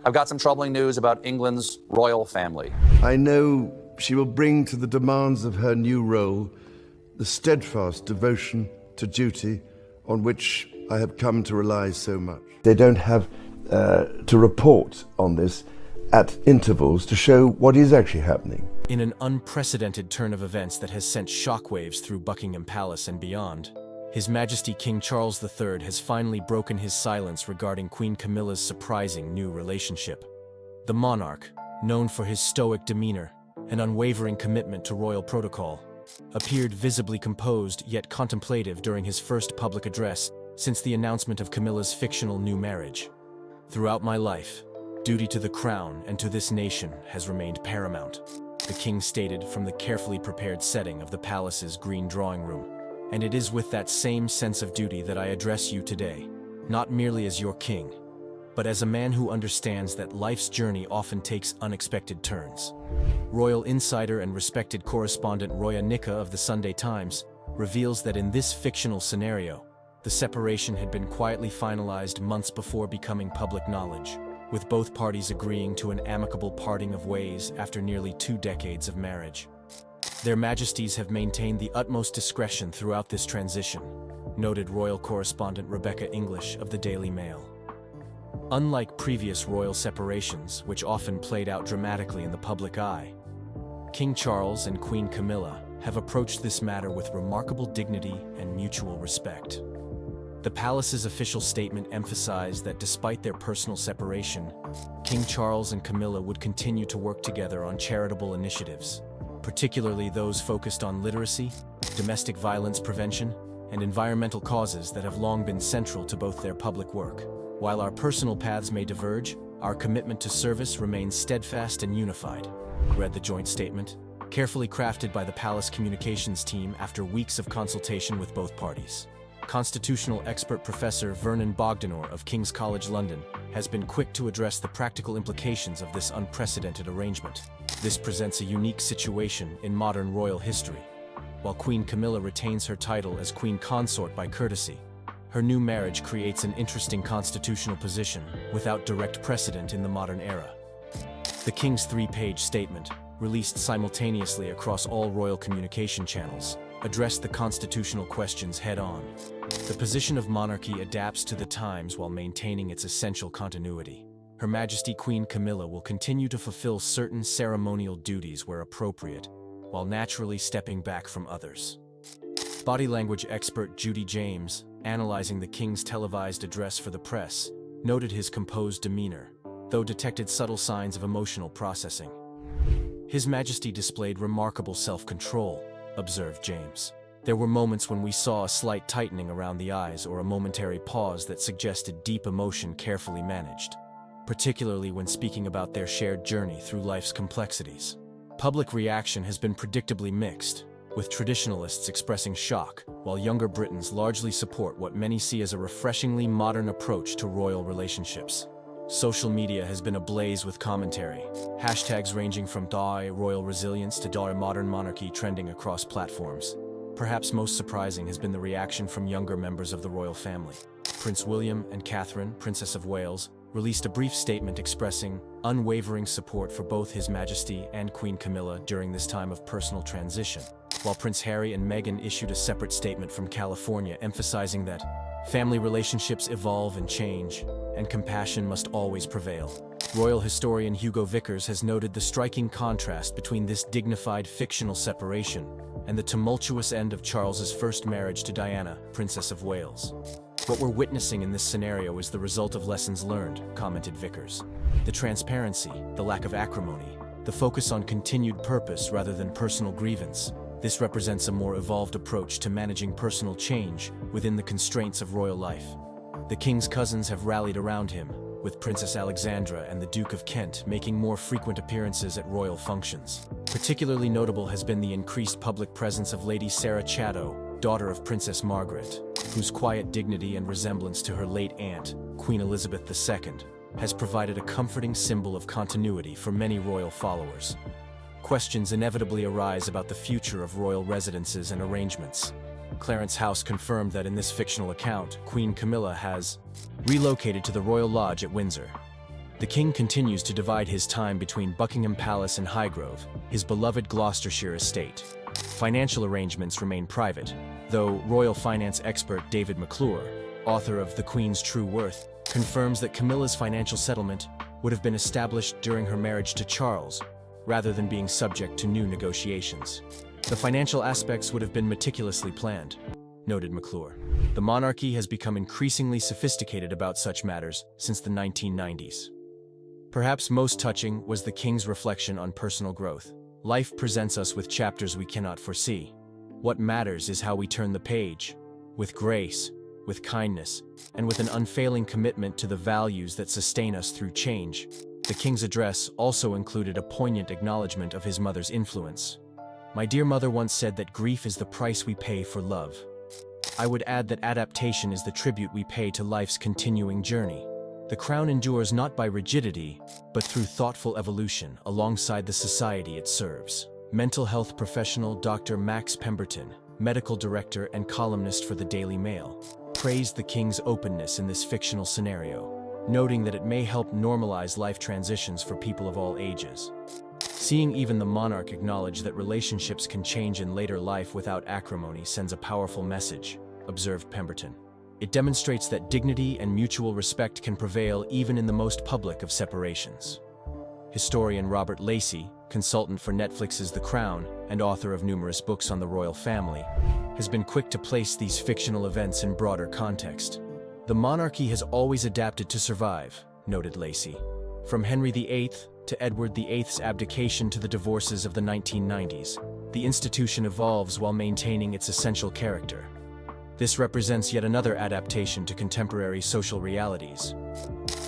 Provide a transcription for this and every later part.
I've got some troubling news about England's royal family. I know she will bring to the demands of her new role the steadfast devotion to duty on which I have come to rely so much. They don't have to report on this at intervals to show what is actually happening. In an unprecedented turn of events that has sent shockwaves through Buckingham Palace and beyond, His Majesty King Charles III has finally broken his silence regarding Queen Camilla's surprising new relationship. The monarch, known for his stoic demeanor and unwavering commitment to royal protocol, appeared visibly composed yet contemplative during his first public address since the announcement of Camilla's fictional new marriage. "Throughout my life, duty to the crown and to this nation has remained paramount," the king stated from the carefully prepared setting of the palace's green drawing room. "And it is with that same sense of duty that I address you today, not merely as your king, but as a man who understands that life's journey often takes unexpected turns." Royal insider and respected correspondent Roya Nika of the Sunday Times reveals that in this fictional scenario, the separation had been quietly finalized months before becoming public knowledge, with both parties agreeing to an amicable parting of ways after nearly 2 decades of marriage. "Their Majesties have maintained the utmost discretion throughout this transition," noted royal correspondent Rebecca English of the Daily Mail. Unlike previous royal separations, which often played out dramatically in the public eye, King Charles and Queen Camilla have approached this matter with remarkable dignity and mutual respect. The palace's official statement emphasized that despite their personal separation, King Charles and Camilla would continue to work together on charitable initiatives, particularly those focused on literacy, domestic violence prevention, and environmental causes that have long been central to both their public work. "While our personal paths may diverge, our commitment to service remains steadfast and unified," read the joint statement, carefully crafted by the palace communications team after weeks of consultation with both parties. Constitutional expert Professor Vernon Bogdanor of King's College London has been quick to address the practical implications of this unprecedented arrangement. "This presents a unique situation in modern royal history. While Queen Camilla retains her title as Queen Consort by courtesy, her new marriage creates an interesting constitutional position without direct precedent in the modern era." The King's 3-page statement, released simultaneously across all royal communication channels, addressed the constitutional questions head-on. The position of monarchy adapts to the times while maintaining its essential continuity. Her Majesty Queen Camilla will continue to fulfill certain ceremonial duties where appropriate, while naturally stepping back from others. Body language expert Judy James, analyzing the King's televised address for the press, noted his composed demeanor, though detected subtle signs of emotional processing. "His Majesty displayed remarkable self-control," observed James. "There were moments when we saw a slight tightening around the eyes or a momentary pause that suggested deep emotion carefully managed, particularly when speaking about their shared journey through life's complexities." Public reaction has been predictably mixed, with traditionalists expressing shock, while younger Britons largely support what many see as a refreshingly modern approach to royal relationships. Social media has been ablaze with commentary, hashtags ranging from "Die Royal Resilience" to "Die Modern Monarchy" trending across platforms. Perhaps most surprising has been the reaction from younger members of the royal family. Prince William and Catherine, Princess of Wales, released a brief statement expressing unwavering support for both His Majesty and Queen Camilla during this time of personal transition, while Prince Harry and Meghan issued a separate statement from California emphasizing that family relationships evolve and change, and compassion must always prevail. Royal historian Hugo Vickers has noted the striking contrast between this dignified fictional separation and the tumultuous end of Charles's first marriage to Diana, Princess of Wales. "What we're witnessing in this scenario is the result of lessons learned," commented Vickers. "The transparency, the lack of acrimony, the focus on continued purpose rather than personal grievance. This represents a more evolved approach to managing personal change within the constraints of royal life." The King's cousins have rallied around him, with Princess Alexandra and the Duke of Kent making more frequent appearances at royal functions. Particularly notable has been the increased public presence of Lady Sarah Chatto, daughter of Princess Margaret, whose quiet dignity and resemblance to her late aunt, Queen Elizabeth II, has provided a comforting symbol of continuity for many royal followers. Questions inevitably arise about the future of royal residences and arrangements. Clarence House confirmed that in this fictional account, Queen Camilla has relocated to the Royal Lodge at Windsor. The king continues to divide his time between Buckingham Palace and Highgrove, his beloved Gloucestershire estate. Financial arrangements remain private, though royal finance expert David McClure, author of The Queen's True Worth, confirms that Camilla's financial settlement would have been established during her marriage to Charles, rather than being subject to new negotiations. The financial aspects would have been meticulously planned, noted McClure. The monarchy has become increasingly sophisticated about such matters since the 1990s. Perhaps most touching was the king's reflection on personal growth. Life presents us with chapters we cannot foresee. What matters is how we turn the page, with grace, with kindness, and with an unfailing commitment to the values that sustain us through change. The king's address also included a poignant acknowledgement of his mother's influence. My dear mother once said that grief is the price we pay for love. I would add that adaptation is the tribute we pay to life's continuing journey. The crown endures not by rigidity, but through thoughtful evolution alongside the society it serves. Mental health professional Dr. Max Pemberton, medical director and columnist for the Daily Mail, praised the king's openness in this fictional scenario, noting that it may help normalize life transitions for people of all ages. Seeing even the monarch acknowledge that relationships can change in later life without acrimony sends a powerful message, observed Pemberton. It demonstrates that dignity and mutual respect can prevail even in the most public of separations. Historian Robert Lacey, consultant for Netflix's The Crown and author of numerous books on the royal family, has been quick to place these fictional events in broader context. The monarchy has always adapted to survive, noted Lacey. From Henry VIII to Edward VIII's abdication to the divorces of the 1990s, the institution evolves while maintaining its essential character. This represents yet another adaptation to contemporary social realities.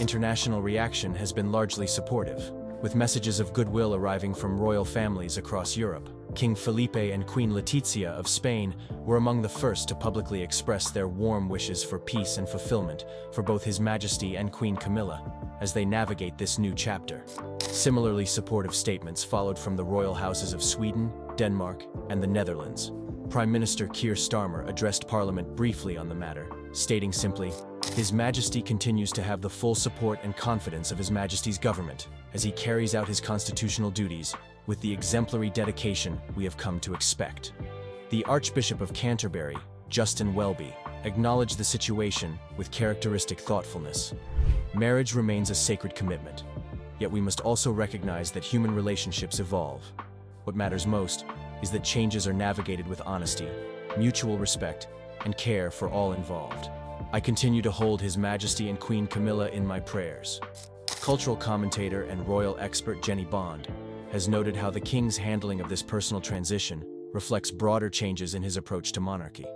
International reaction has been largely supportive, with messages of goodwill arriving from royal families across Europe. King Felipe and Queen Letizia of Spain were among the first to publicly express their warm wishes for peace and fulfillment for both His Majesty and Queen Camilla as they navigate this new chapter. Similarly supportive statements followed from the royal houses of Sweden, Denmark, and the Netherlands. Prime Minister Keir Starmer addressed Parliament briefly on the matter, stating simply, "His Majesty continues to have the full support and confidence of His Majesty's government as he carries out his constitutional duties with the exemplary dedication we have come to expect." The Archbishop of Canterbury, Justin Welby, acknowledged the situation with characteristic thoughtfulness. Marriage remains a sacred commitment, yet we must also recognize that human relationships evolve. What matters most is that changes are navigated with honesty, mutual respect, and care for all involved. I continue to hold His Majesty and Queen Camilla in my prayers. Cultural commentator and royal expert Jenny Bond has noted how the king's handling of this personal transition reflects broader changes in his approach to monarchy.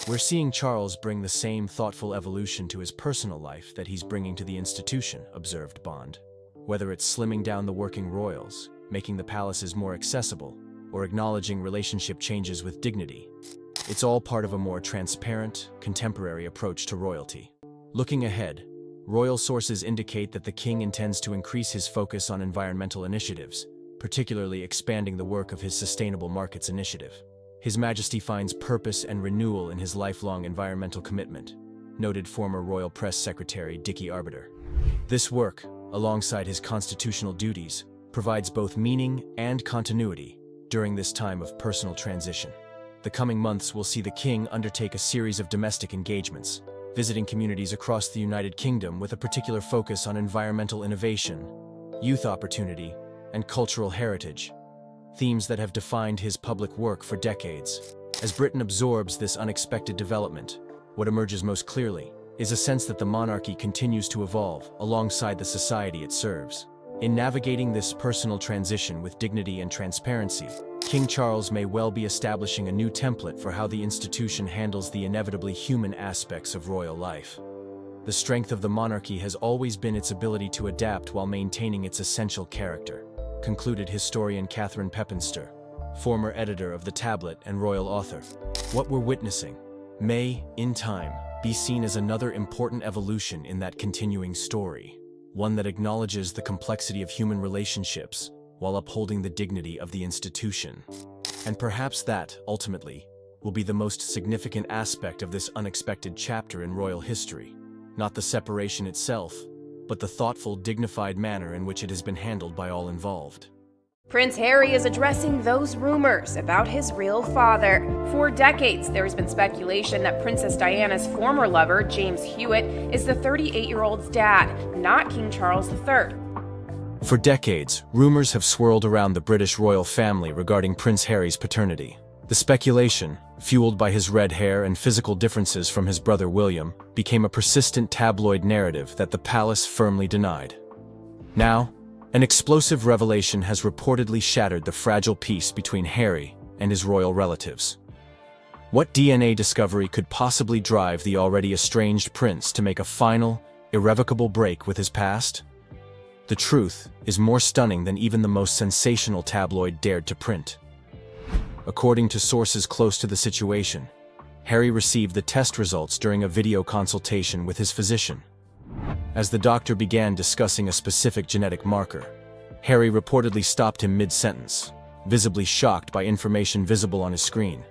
We're seeing Charles bring the same thoughtful evolution to his personal life that he's bringing to the institution, observed Bond. Whether it's slimming down the working royals, making the palaces more accessible, or acknowledging relationship changes with dignity, it's all part of a more transparent, contemporary approach to royalty. Looking ahead, royal sources indicate that the king intends to increase his focus on environmental initiatives, particularly expanding the work of his Sustainable Markets Initiative. His Majesty finds purpose and renewal in his lifelong environmental commitment, noted former Royal Press Secretary Dickie Arbiter. This work, alongside his constitutional duties, provides both meaning and continuity during this time of personal transition. The coming months will see the king undertake a series of domestic engagements, visiting communities across the United Kingdom with a particular focus on environmental innovation, youth opportunity, and cultural heritage, themes that have defined his public work for decades. As Britain absorbs this unexpected development, what emerges most clearly is a sense that the monarchy continues to evolve alongside the society it serves. In navigating this personal transition with dignity and transparency, King Charles may well be establishing a new template for how the institution handles the inevitably human aspects of royal life. The strength of the monarchy has always been its ability to adapt while maintaining its essential character, concluded historian Catherine Pepinster, former editor of The Tablet and royal author. What we're witnessing may, in time, be seen as another important evolution in that continuing story, one that acknowledges the complexity of human relationships while upholding the dignity of the institution. And perhaps that, ultimately, will be the most significant aspect of this unexpected chapter in royal history. Not the separation itself, but the thoughtful, dignified manner in which it has been handled by all involved. Prince Harry is addressing those rumors about his real father. For decades, there has been speculation that Princess Diana's former lover, James Hewitt, is the 38-year-old's dad, not King Charles III. For decades, rumors have swirled around the British royal family regarding Prince Harry's paternity. The speculation, fueled by his red hair and physical differences from his brother William, became a persistent tabloid narrative that the palace firmly denied. Now, an explosive revelation has reportedly shattered the fragile peace between Harry and his royal relatives. What DNA discovery could possibly drive the already estranged prince to make a final, irrevocable break with his past? The truth is more stunning than even the most sensational tabloid dared to print. According to sources close to the situation, Harry received the test results during a video consultation with his physician. As the doctor began discussing a specific genetic marker, Harry reportedly stopped him mid-sentence, visibly shocked by information visible on his screen.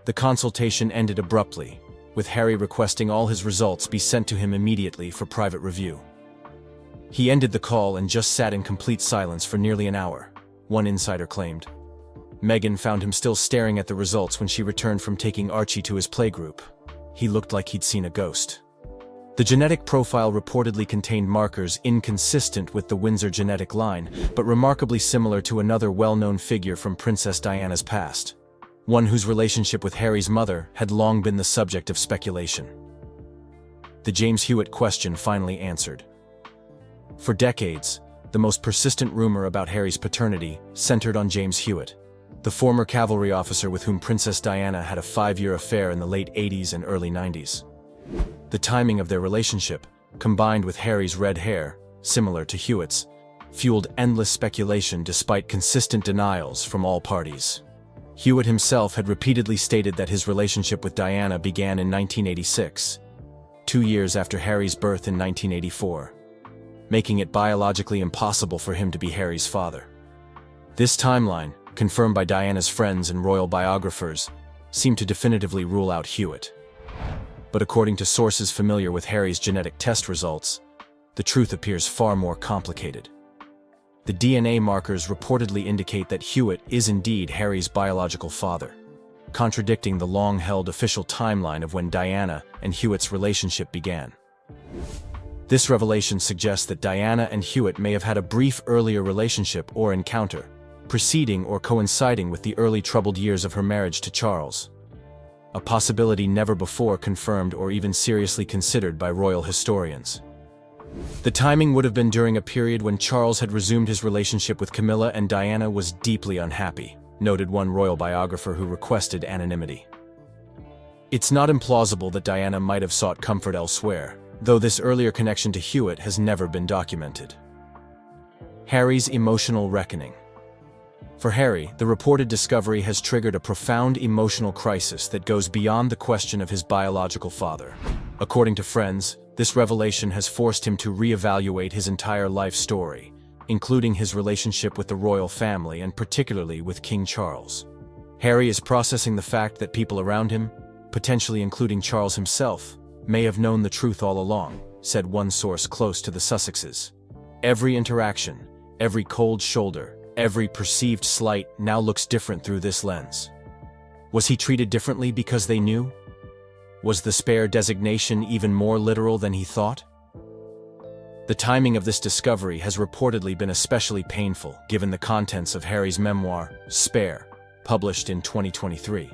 The consultation ended abruptly, with Harry requesting all his results be sent to him immediately for private review. He ended the call and just sat in complete silence for nearly an hour, one insider claimed. Meghan found him still staring at the results when she returned from taking Archie to his playgroup. He looked like he'd seen a ghost. The genetic profile reportedly contained markers inconsistent with the Windsor genetic line, but remarkably similar to another well-known figure from Princess Diana's past, one whose relationship with Harry's mother had long been the subject of speculation. The James Hewitt question finally answered. For decades, the most persistent rumor about Harry's paternity centered on James Hewitt, the former cavalry officer with whom Princess Diana had a 5-year affair in the late 80s and early 90s. The timing of their relationship, combined with Harry's red hair, similar to Hewitt's, fueled endless speculation despite consistent denials from all parties. Hewitt himself had repeatedly stated that his relationship with Diana began in 1986, 2 years after Harry's birth in 1984, making it biologically impossible for him to be Harry's father. This timeline, confirmed by Diana's friends and royal biographers, seemed to definitively rule out Hewitt. But according to sources familiar with Harry's genetic test results, the truth appears far more complicated. The DNA markers reportedly indicate that Hewitt is indeed Harry's biological father, contradicting the long-held official timeline of when Diana and Hewitt's relationship began. This revelation suggests that Diana and Hewitt may have had a brief earlier relationship or encounter, preceding or coinciding with the early troubled years of her marriage to Charles. A possibility never before confirmed or even seriously considered by royal historians. The timing would have been during a period when Charles had resumed his relationship with Camilla and Diana was deeply unhappy, noted one royal biographer who requested anonymity. It's not implausible that Diana might have sought comfort elsewhere, though this earlier connection to Hewitt has never been documented. Harry's emotional reckoning. For Harry, the reported discovery has triggered a profound emotional crisis that goes beyond the question of his biological father. According to friends, this revelation has forced him to reevaluate his entire life story, including his relationship with the royal family and particularly with King Charles. Harry is processing the fact that people around him, potentially including Charles himself, may have known the truth all along, said one source close to the Sussexes. Every interaction, every cold shoulder, every perceived slight now looks different through this lens. Was he treated differently because they knew? Was the spare designation even more literal than he thought? The timing of this discovery has reportedly been especially painful given the contents of Harry's memoir, Spare, published in 2023.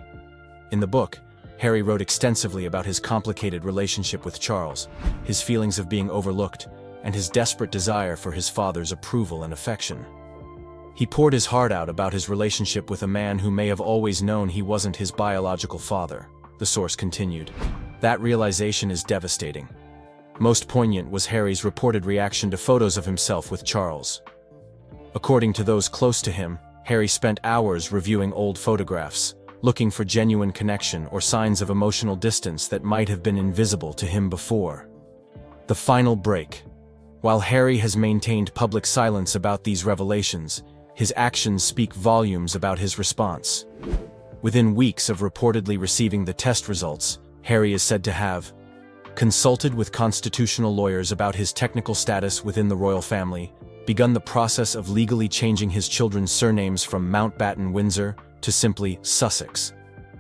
In the book, Harry wrote extensively about his complicated relationship with Charles, his feelings of being overlooked, and his desperate desire for his father's approval and affection. He poured his heart out about his relationship with a man who may have always known he wasn't his biological father, the source continued. That realization is devastating. Most poignant was Harry's reported reaction to photos of himself with Charles. According to those close to him, Harry spent hours reviewing old photographs, looking for genuine connection or signs of emotional distance that might have been invisible to him before. The final break. While Harry has maintained public silence about these revelations, his actions speak volumes about his response. Within weeks of reportedly receiving the test results, Harry is said to have consulted with constitutional lawyers about his technical status within the royal family, begun the process of legally changing his children's surnames from Mountbatten Windsor to simply Sussex,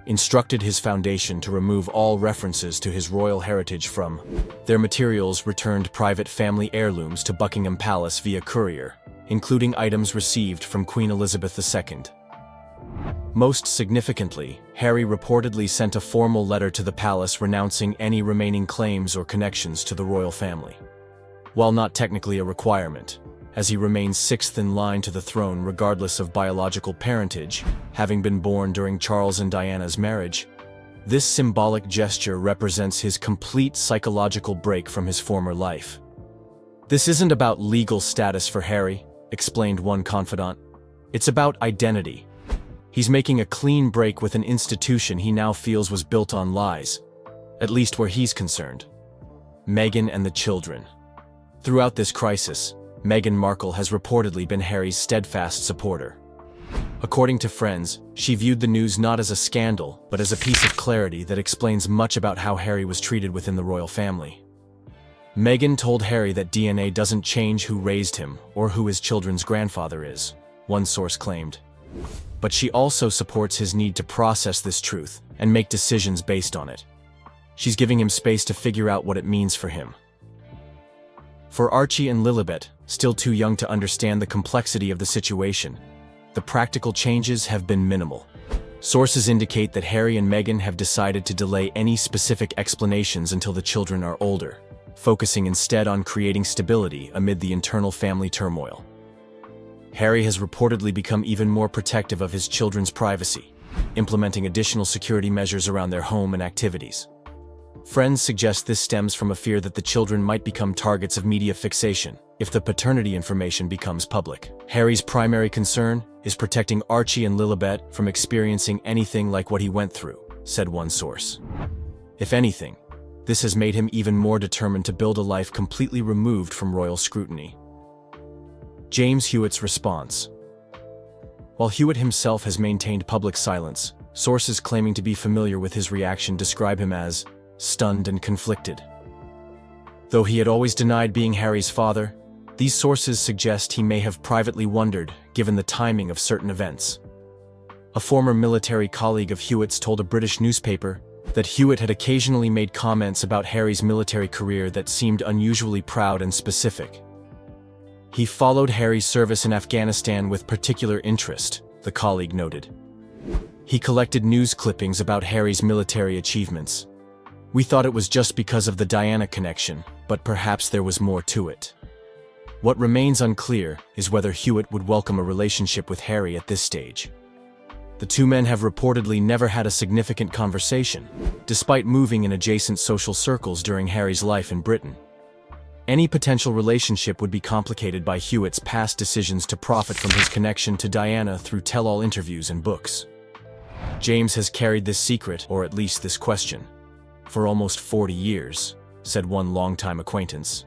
instructed his foundation to remove all references to his royal heritage from their materials, returned private family heirlooms to Buckingham Palace via courier, including items received from Queen Elizabeth II. Most significantly, Harry reportedly sent a formal letter to the palace renouncing any remaining claims or connections to the royal family. While not technically a requirement, as he remains sixth in line to the throne regardless of biological parentage, having been born during Charles and Diana's marriage, this symbolic gesture represents his complete psychological break from his former life. "This isn't about legal status for Harry," explained one confidant. "It's about identity. He's making a clean break with an institution he now feels was built on lies, at least where he's concerned." Meghan and the children. Throughout this crisis, Meghan Markle has reportedly been Harry's steadfast supporter. According to friends, she viewed the news not as a scandal, but as a piece of clarity that explains much about how Harry was treated within the royal family. Meghan told Harry that DNA doesn't change who raised him or who his children's grandfather is, one source claimed. But she also supports his need to process this truth and make decisions based on it. She's giving him space to figure out what it means for him. For Archie and Lilibet, still too young to understand the complexity of the situation, the practical changes have been minimal. Sources indicate that Harry and Meghan have decided to delay any specific explanations until the children are older, focusing instead on creating stability amid the internal family turmoil. Harry has reportedly become even more protective of his children's privacy, implementing additional security measures around their home and activities. Friends suggest this stems from a fear that the children might become targets of media fixation if the paternity information becomes public. Harry's primary concern is protecting Archie and Lilibet from experiencing anything like what he went through, said one source. If anything, this has made him even more determined to build a life completely removed from royal scrutiny. James Hewitt's response. While Hewitt himself has maintained public silence, sources claiming to be familiar with his reaction describe him as stunned and conflicted. Though he had always denied being Harry's father, these sources suggest he may have privately wondered, given the timing of certain events. A former military colleague of Hewitt's told a British newspaper that Hewitt had occasionally made comments about Harry's military career that seemed unusually proud and specific. He followed Harry's service in Afghanistan with particular interest, the colleague noted. He collected news clippings about Harry's military achievements. We thought it was just because of the Diana connection, but perhaps there was more to it. What remains unclear is whether Hewitt would welcome a relationship with Harry at this stage. The two men have reportedly never had a significant conversation, despite moving in adjacent social circles during Harry's life in Britain. Any potential relationship would be complicated by Hewitt's past decisions to profit from his connection to Diana through tell-all interviews and books. James has carried this secret, or at least this question, for almost 40 years, said one longtime acquaintance.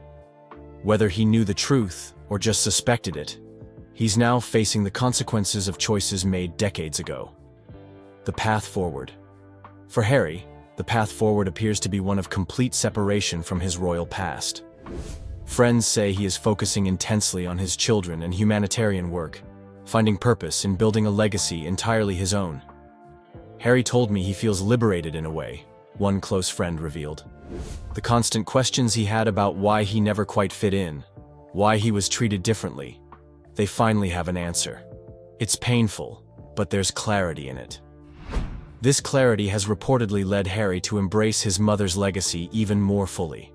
Whether he knew the truth or just suspected it, he's now facing the consequences of choices made decades ago. The path forward. For Harry, the path forward appears to be one of complete separation from his royal past. Friends say he is focusing intensely on his children and humanitarian work, finding purpose in building a legacy entirely his own. Harry told me he feels liberated in a way, one close friend revealed. The constant questions he had about why he never quite fit in, why he was treated differently, they finally have an answer. It's painful, but there's clarity in it. This clarity has reportedly led Harry to embrace his mother's legacy even more fully.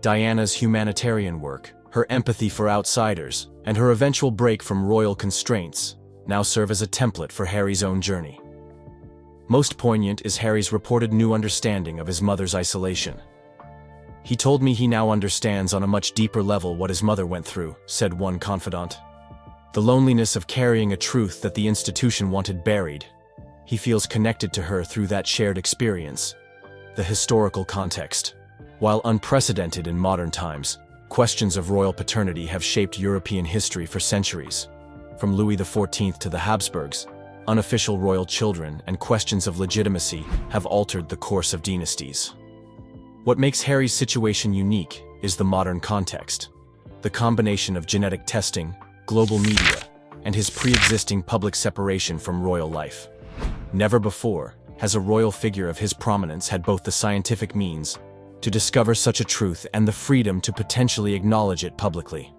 Diana's humanitarian work, her empathy for outsiders, and her eventual break from royal constraints now serve as a template for Harry's own journey. Most poignant is Harry's reported new understanding of his mother's isolation. He told me he now understands on a much deeper level what his mother went through, said one confidant. The loneliness of carrying a truth that the institution wanted buried. He feels connected to her through that shared experience. The historical context. While unprecedented in modern times, questions of royal paternity have shaped European history for centuries. From Louis XIV to the Habsburgs, unofficial royal children and questions of legitimacy have altered the course of dynasties. What makes Harry's situation unique is the modern context. The combination of genetic testing, global media, and his pre-existing public separation from royal life. Never before has a royal figure of his prominence had both the scientific means to discover such a truth and the freedom to potentially acknowledge it publicly.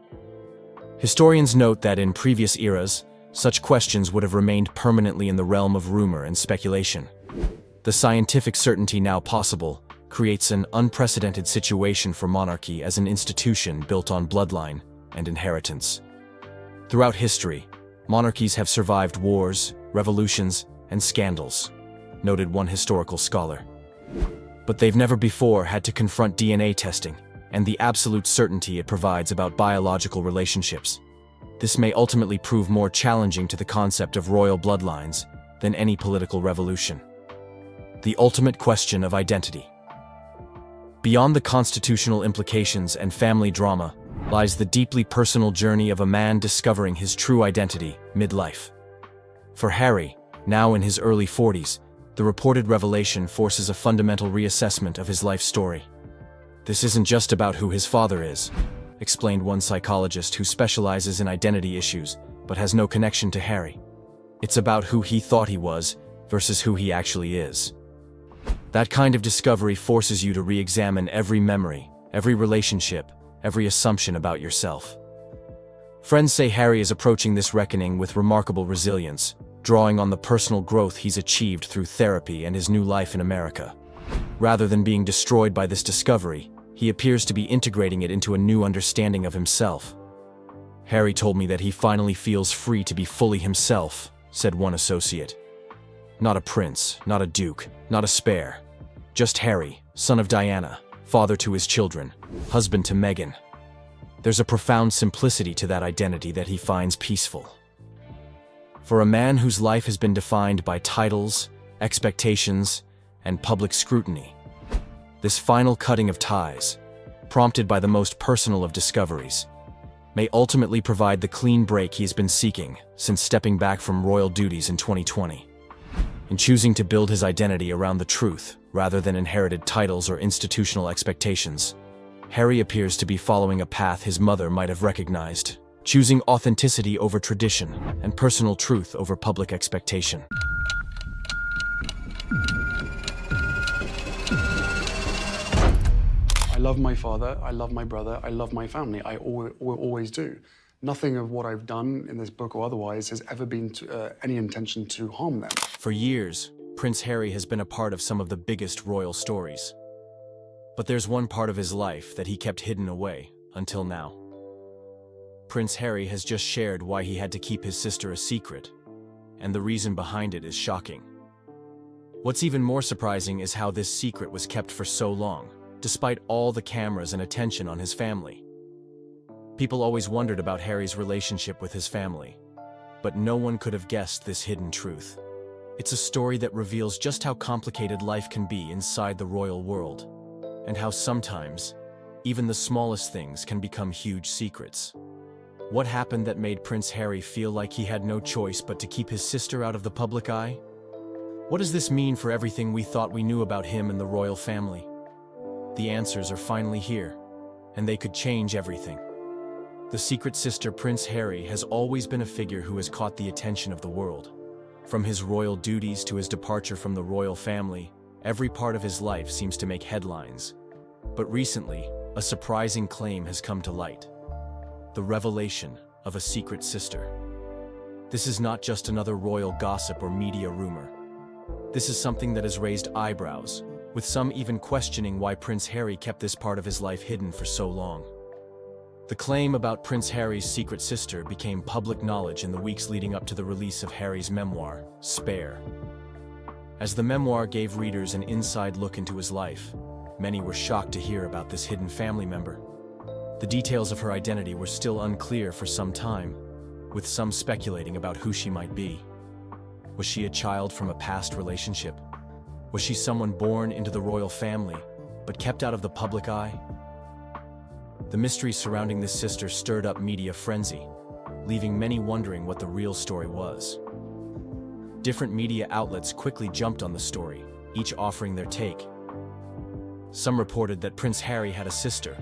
Historians note that in previous eras, such questions would have remained permanently in the realm of rumor and speculation. The scientific certainty now possible creates an unprecedented situation for monarchy as an institution built on bloodline and inheritance. Throughout history, monarchies have survived wars, revolutions, and scandals, noted one historical scholar. But they've never before had to confront DNA testing and the absolute certainty it provides about biological relationships. This may ultimately prove more challenging to the concept of royal bloodlines than any political revolution. The ultimate question of identity. Beyond the constitutional implications and family drama lies the deeply personal journey of a man discovering his true identity midlife. For Harry, now in his early 40s, the reported revelation forces a fundamental reassessment of his life story. This isn't just about who his father is, explained one psychologist who specializes in identity issues but has no connection to Harry. It's about who he thought he was versus who he actually is. That kind of discovery forces you to re-examine every memory, every relationship, every assumption about yourself. Friends say Harry is approaching this reckoning with remarkable resilience, drawing on the personal growth he's achieved through therapy and his new life in America. Rather than being destroyed by this discovery, he appears to be integrating it into a new understanding of himself. Harry told me that he finally feels free to be fully himself, said one associate. Not a prince, not a duke, not a spare. Just Harry, son of Diana, father to his children, husband to Meghan. There's a profound simplicity to that identity that he finds peaceful. For a man whose life has been defined by titles, expectations, and public scrutiny, this final cutting of ties, prompted by the most personal of discoveries, may ultimately provide the clean break he's been seeking since stepping back from royal duties in 2020. In choosing to build his identity around the truth rather than inherited titles or institutional expectations, Harry appears to be following a path his mother might have recognized, choosing authenticity over tradition and personal truth over public expectation. I love my father, I love my brother, I love my family. I will always do. Nothing of what I've done in this book or otherwise has ever been any intention to harm them. For years, Prince Harry has been a part of some of the biggest royal stories. But there's one part of his life that he kept hidden away until now. Prince Harry has just shared why he had to keep his sister a secret, and the reason behind it is shocking. What's even more surprising is how this secret was kept for so long, despite all the cameras and attention on his family. People always wondered about Harry's relationship with his family, but no one could have guessed this hidden truth. It's a story that reveals just how complicated life can be inside the royal world, and how sometimes, even the smallest things can become huge secrets. What happened that made Prince Harry feel like he had no choice but to keep his sister out of the public eye? What does this mean for everything we thought we knew about him and the royal family? The answers are finally here, and they could change everything. The secret sister Prince Harry has always been a figure who has caught the attention of the world. From his royal duties to his departure from the royal family, every part of his life seems to make headlines. But recently, a surprising claim has come to light. The revelation of a secret sister. This is not just another royal gossip or media rumor. This is something that has raised eyebrows, with some even questioning why Prince Harry kept this part of his life hidden for so long. The claim about Prince Harry's secret sister became public knowledge in the weeks leading up to the release of Harry's memoir, Spare. As the memoir gave readers an inside look into his life, many were shocked to hear about this hidden family member. The details of her identity were still unclear for some time, with some speculating about who she might be. Was she a child from a past relationship? Was she someone born into the royal family, but kept out of the public eye? The mystery surrounding this sister stirred up media frenzy, leaving many wondering what the real story was. Different media outlets quickly jumped on the story, each offering their take. Some reported that Prince Harry had a sister,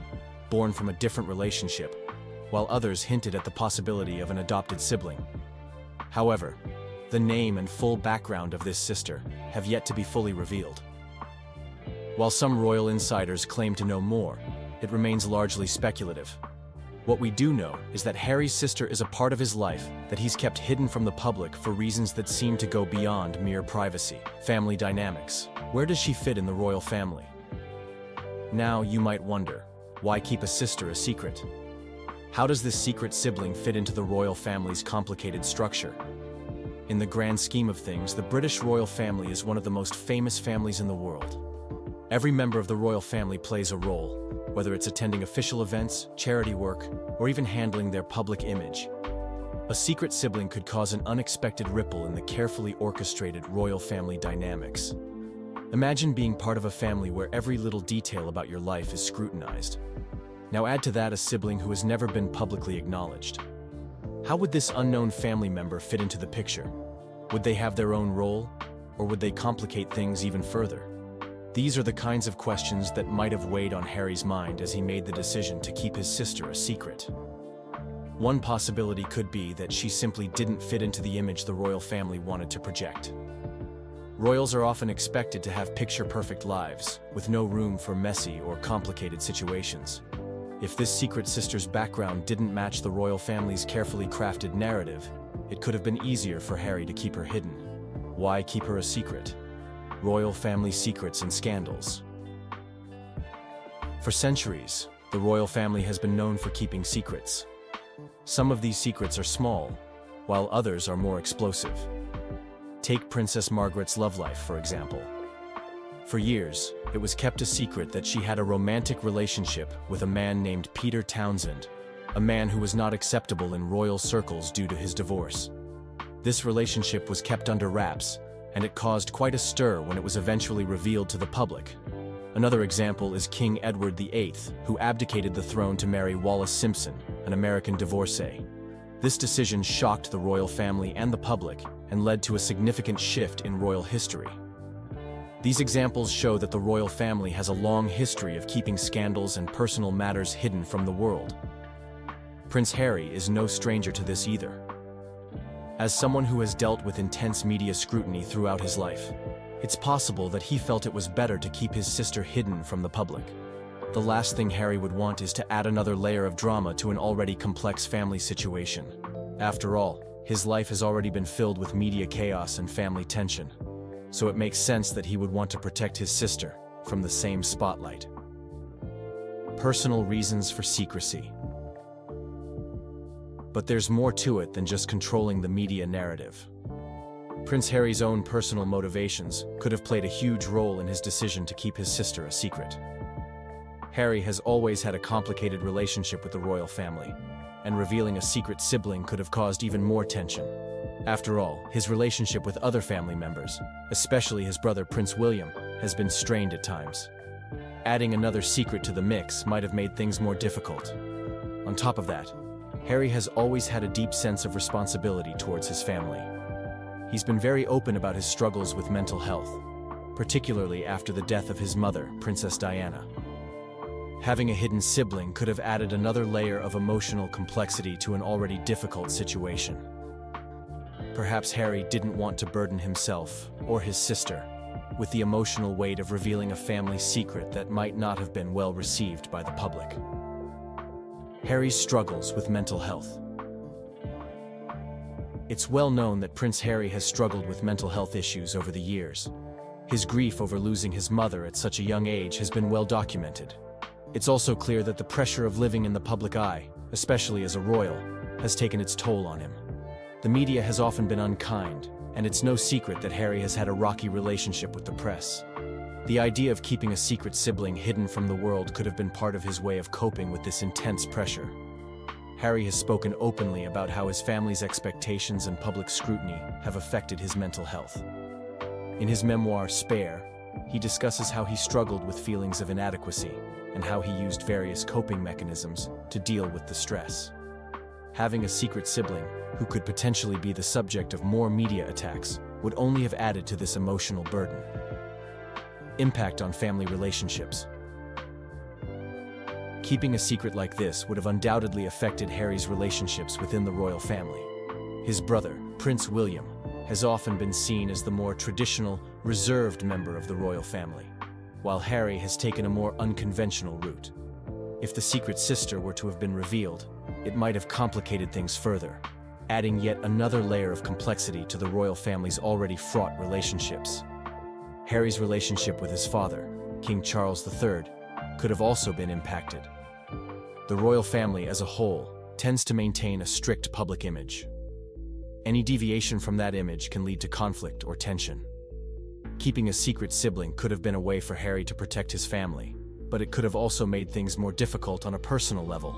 born from a different relationship, while others hinted at the possibility of an adopted sibling. However, the name and full background of this sister have yet to be fully revealed. While some royal insiders claim to know more, it remains largely speculative. What we do know is that Harry's sister is a part of his life that he's kept hidden from the public for reasons that seem to go beyond mere privacy. Family dynamics. Where does she fit in the royal family? Now you might wonder, why keep a sister a secret? How does this secret sibling fit into the royal family's complicated structure? In the grand scheme of things, the British royal family is one of the most famous families in the world. Every member of the royal family plays a role, whether it's attending official events, charity work, or even handling their public image. A secret sibling could cause an unexpected ripple in the carefully orchestrated royal family dynamics. Imagine being part of a family where every little detail about your life is scrutinized. Now add to that a sibling who has never been publicly acknowledged. How would this unknown family member fit into the picture? Would they have their own role, or would they complicate things even further? These are the kinds of questions that might have weighed on Harry's mind as he made the decision to keep his sister a secret. One possibility could be that she simply didn't fit into the image the royal family wanted to project. Royals are often expected to have picture-perfect lives, with no room for messy or complicated situations. If this secret sister's background didn't match the royal family's carefully crafted narrative, it could have been easier for Harry to keep her hidden. Why keep her a secret? Royal family secrets and scandals. For centuries, the royal family has been known for keeping secrets. Some of these secrets are small, while others are more explosive. Take Princess Margaret's love life, for example. For years, it was kept a secret that she had a romantic relationship with a man named Peter Townsend, a man who was not acceptable in royal circles due to his divorce. This relationship was kept under wraps, and it caused quite a stir when it was eventually revealed to the public. Another example is King Edward VIII, who abdicated the throne to marry Wallis Simpson, an American divorcee. This decision shocked the royal family and the public, and led to a significant shift in royal history. These examples show that the royal family has a long history of keeping scandals and personal matters hidden from the world. Prince Harry is no stranger to this either. As someone who has dealt with intense media scrutiny throughout his life, it's possible that he felt it was better to keep his sister hidden from the public. The last thing Harry would want is to add another layer of drama to an already complex family situation. After all, his life has already been filled with media chaos and family tension, so it makes sense that he would want to protect his sister from the same spotlight. Personal reasons for secrecy. But there's more to it than just controlling the media narrative. Prince Harry's own personal motivations could have played a huge role in his decision to keep his sister a secret. Harry has always had a complicated relationship with the royal family, and revealing a secret sibling could have caused even more tension. After all, his relationship with other family members, especially his brother Prince William, has been strained at times. Adding another secret to the mix might have made things more difficult. On top of that, Harry has always had a deep sense of responsibility towards his family. He's been very open about his struggles with mental health, particularly after the death of his mother, Princess Diana. Having a hidden sibling could have added another layer of emotional complexity to an already difficult situation. Perhaps Harry didn't want to burden himself, or his sister, with the emotional weight of revealing a family secret that might not have been well received by the public. Harry's struggles with mental health. It's well known that Prince Harry has struggled with mental health issues over the years. His grief over losing his mother at such a young age has been well documented. It's also clear that the pressure of living in the public eye, especially as a royal, has taken its toll on him. The media has often been unkind, and it's no secret that Harry has had a rocky relationship with the press. The idea of keeping a secret sibling hidden from the world could have been part of his way of coping with this intense pressure. Harry has spoken openly about how his family's expectations and public scrutiny have affected his mental health. In his memoir, Spare, he discusses how he struggled with feelings of inadequacy and how he used various coping mechanisms to deal with the stress. Having a secret sibling, who could potentially be the subject of more media attacks, would only have added to this emotional burden. Impact on family relationships. Keeping a secret like this would have undoubtedly affected Harry's relationships within the royal family. His brother, Prince William, has often been seen as the more traditional, reserved member of the royal family, while Harry has taken a more unconventional route. If the secret sister were to have been revealed, it might have complicated things further, adding yet another layer of complexity to the royal family's already fraught relationships. Harry's relationship with his father, King Charles III, could have also been impacted. The royal family as a whole tends to maintain a strict public image. Any deviation from that image can lead to conflict or tension. Keeping a secret sibling could have been a way for Harry to protect his family, but it could have also made things more difficult on a personal level.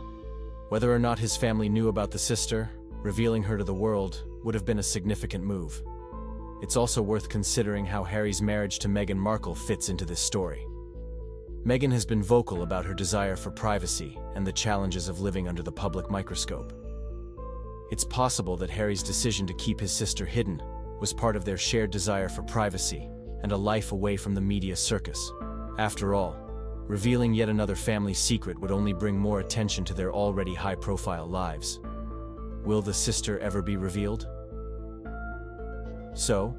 Whether or not his family knew about the sister, revealing her to the world would have been a significant move. It's also worth considering how Harry's marriage to Meghan Markle fits into this story. Meghan has been vocal about her desire for privacy and the challenges of living under the public microscope. It's possible that Harry's decision to keep his sister hidden was part of their shared desire for privacy and a life away from the media circus. After all, revealing yet another family secret would only bring more attention to their already high-profile lives. Will the sister ever be revealed? So,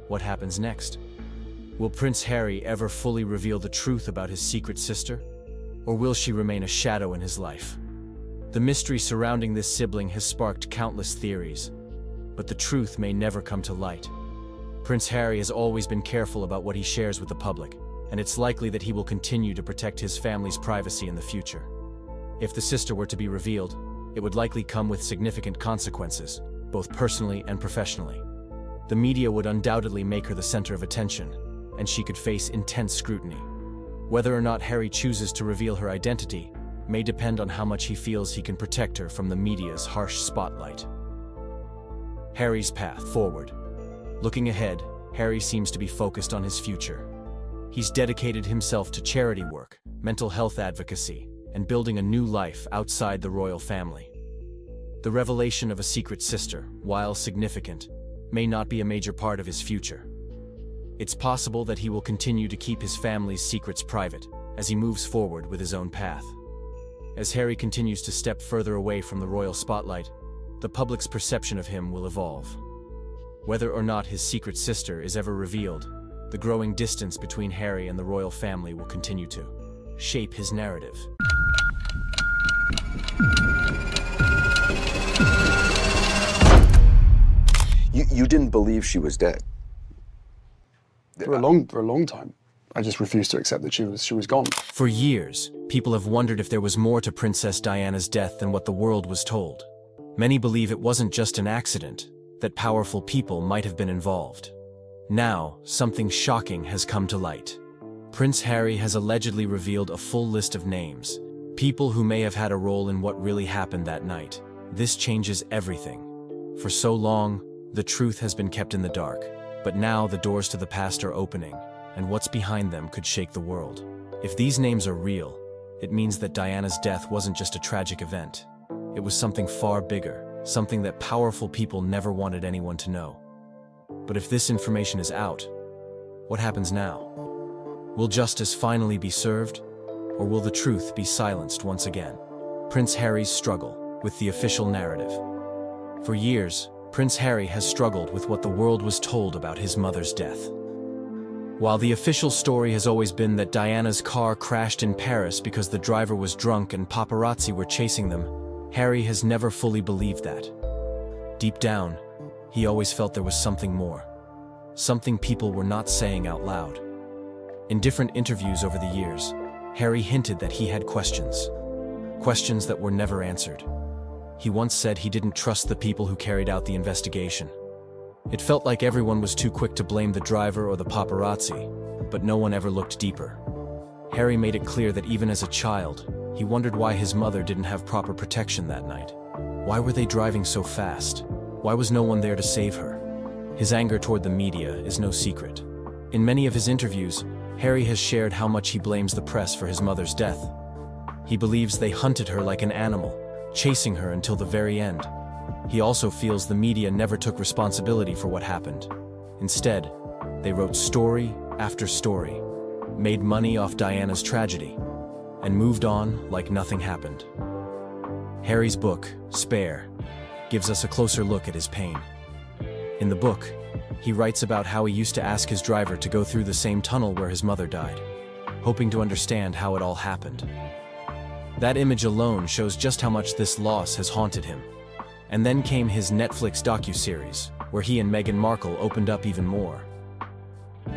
what happens next? Will Prince Harry ever fully reveal the truth about his secret sister? Or will she remain a shadow in his life? The mystery surrounding this sibling has sparked countless theories, but the truth may never come to light. Prince Harry has always been careful about what he shares with the public, and it's likely that he will continue to protect his family's privacy in the future. If the sister were to be revealed, it would likely come with significant consequences, both personally and professionally. The media would undoubtedly make her the center of attention, and she could face intense scrutiny. Whether or not Harry chooses to reveal her identity may depend on how much he feels he can protect her from the media's harsh spotlight. Harry's path forward. Looking ahead, Harry seems to be focused on his future. He's dedicated himself to charity work, mental health advocacy, and building a new life outside the royal family. The revelation of a secret sister, while significant, may not be a major part of his future. It's possible that he will continue to keep his family's secrets private as he moves forward with his own path. As Harry continues to step further away from the royal spotlight, the public's perception of him will evolve. Whether or not his secret sister is ever revealed, the growing distance between Harry and the royal family will continue to shape his narrative. You didn't believe she was dead? For a long time. I just refused to accept that she was gone. For years, people have wondered if there was more to Princess Diana's death than what the world was told. Many believe it wasn't just an accident, that powerful people might have been involved. Now, something shocking has come to light. Prince Harry has allegedly revealed a full list of names, people who may have had a role in what really happened that night. This changes everything. For so long, the truth has been kept in the dark, but now the doors to the past are opening, and what's behind them could shake the world. If these names are real, it means that Diana's death wasn't just a tragic event. It was something far bigger, something that powerful people never wanted anyone to know. But if this information is out, what happens now? Will justice finally be served, or will the truth be silenced once again? Prince Harry's struggle with the official narrative. For years, Prince Harry has struggled with what the world was told about his mother's death. While the official story has always been that Diana's car crashed in Paris because the driver was drunk and paparazzi were chasing them, Harry has never fully believed that. Deep down, he always felt there was something more. Something people were not saying out loud. In different interviews over the years, Harry hinted that he had questions. Questions that were never answered. He once said he didn't trust the people who carried out the investigation. It felt like everyone was too quick to blame the driver or the paparazzi, but no one ever looked deeper. Harry made it clear that even as a child, he wondered why his mother didn't have proper protection that night. Why were they driving so fast? Why was no one there to save her? His anger toward the media is no secret. In many of his interviews, Harry has shared how much he blames the press for his mother's death. He believes they hunted her like an animal, chasing her until the very end. He also feels the media never took responsibility for what happened. Instead, they wrote story after story, made money off Diana's tragedy, and moved on like nothing happened. Harry's book, Spare, gives us a closer look at his pain. In the book, he writes about how he used to ask his driver to go through the same tunnel where his mother died, hoping to understand how it all happened. That image alone shows just how much this loss has haunted him. And then came his Netflix docuseries, where he and Meghan Markle opened up even more.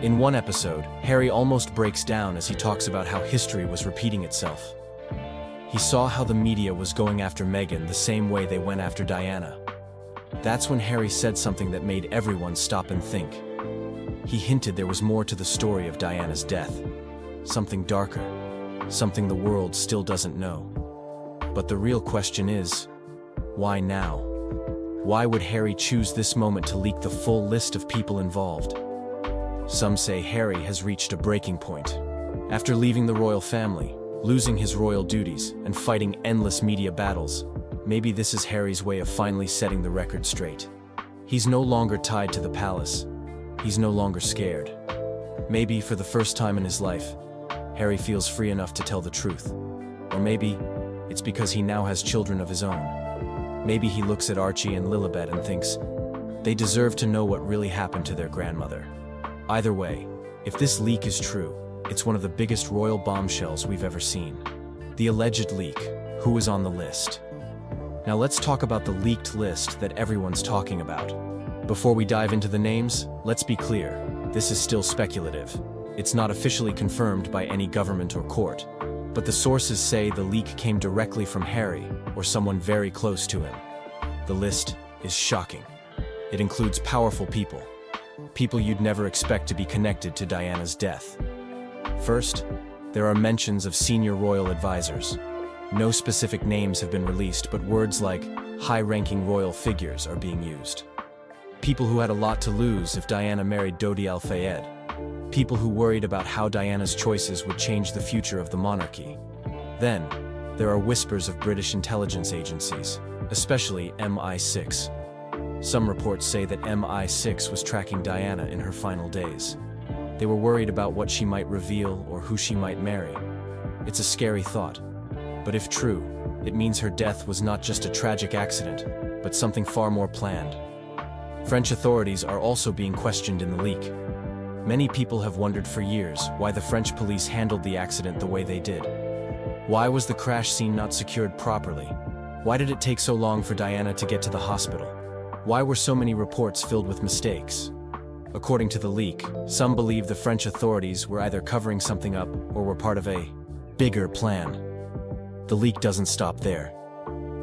In one episode, Harry almost breaks down as he talks about how history was repeating itself. He saw how the media was going after Meghan the same way they went after Diana. That's when Harry said something that made everyone stop and think. He hinted there was more to the story of Diana's death. Something darker. Something the world still doesn't know. But the real question is, why now? Why would Harry choose this moment to leak the full list of people involved? Some say Harry has reached a breaking point. After leaving the royal family, losing his royal duties, and fighting endless media battles, maybe this is Harry's way of finally setting the record straight. He's no longer tied to the palace. He's no longer scared. Maybe for the first time in his life, Harry feels free enough to tell the truth. Or maybe it's because he now has children of his own. Maybe he looks at Archie and Lilibet and thinks, they deserve to know what really happened to their grandmother. Either way, if this leak is true, it's one of the biggest royal bombshells we've ever seen. The alleged leak. Who is on the list? Now let's talk about the leaked list that everyone's talking about. Before we dive into the names, let's be clear, this is still speculative. It's not officially confirmed by any government or court, but the sources say the leak came directly from Harry or someone very close to him. The list is shocking. It includes powerful people. People you'd never expect to be connected to Diana's death. First, there are mentions of senior royal advisors. No specific names have been released, but words like high-ranking royal figures are being used. People who had a lot to lose if Diana married Dodi Al-Fayed. People who worried about how Diana's choices would change the future of the monarchy. Then, there are whispers of British intelligence agencies, especially MI6. Some reports say that MI6 was tracking Diana in her final days. They were worried about what she might reveal or who she might marry. It's a scary thought. But if true, it means her death was not just a tragic accident, but something far more planned. French authorities are also being questioned in the leak. Many people have wondered for years why the French police handled the accident the way they did. Why was the crash scene not secured properly? Why did it take so long for Diana to get to the hospital? Why were so many reports filled with mistakes? According to the leak, some believe the French authorities were either covering something up or were part of a bigger plan. The leak doesn't stop there.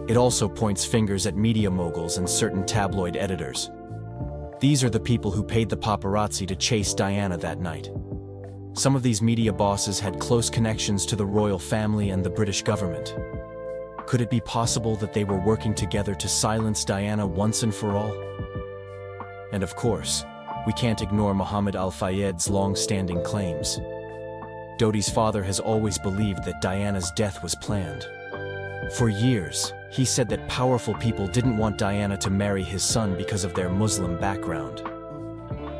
It also points fingers at media moguls and certain tabloid editors. These are the people who paid the paparazzi to chase Diana that night. Some of these media bosses had close connections to the royal family and the British government. Could it be possible that they were working together to silence Diana once and for all? And of course, we can't ignore Mohammed Al-Fayed's long-standing claims. Dodi's father has always believed that Diana's death was planned. For years, he said that powerful people didn't want Diana to marry his son because of their Muslim background.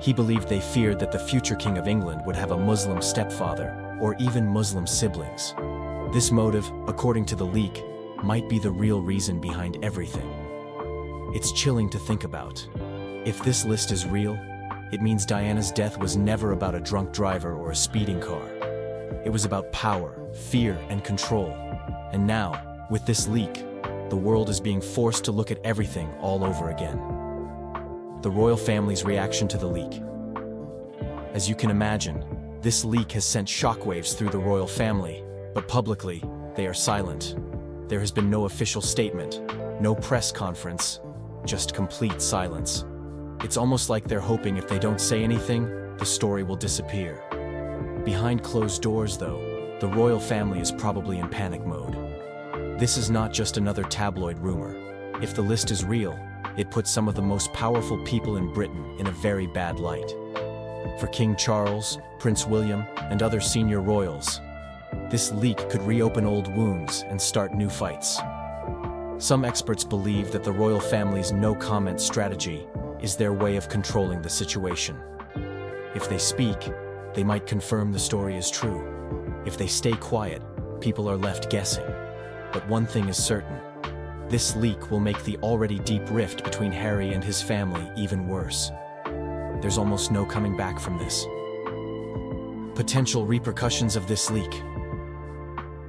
He believed they feared that the future King of England would have a Muslim stepfather, or even Muslim siblings. This motive, according to the leak, might be the real reason behind everything. It's chilling to think about. If this list is real, it means Diana's death was never about a drunk driver or a speeding car. It was about power, fear, and control. And now, with this leak, the world is being forced to look at everything all over again. The royal family's reaction to the leak. As you can imagine, this leak has sent shockwaves through the royal family, but publicly, they are silent. There has been no official statement, no press conference, just complete silence. It's almost like they're hoping if they don't say anything, the story will disappear. Behind closed doors, though, the royal family is probably in panic mode. This is not just another tabloid rumor. If the list is real, it puts some of the most powerful people in Britain in a very bad light. For King Charles, Prince William, and other senior royals, this leak could reopen old wounds and start new fights. Some experts believe that the royal family's no-comment strategy is their way of controlling the situation. If they speak, they might confirm the story is true. If they stay quiet, people are left guessing. But one thing is certain. This leak will make the already deep rift between Harry and his family even worse. There's almost no coming back from this. Potential repercussions of this leak.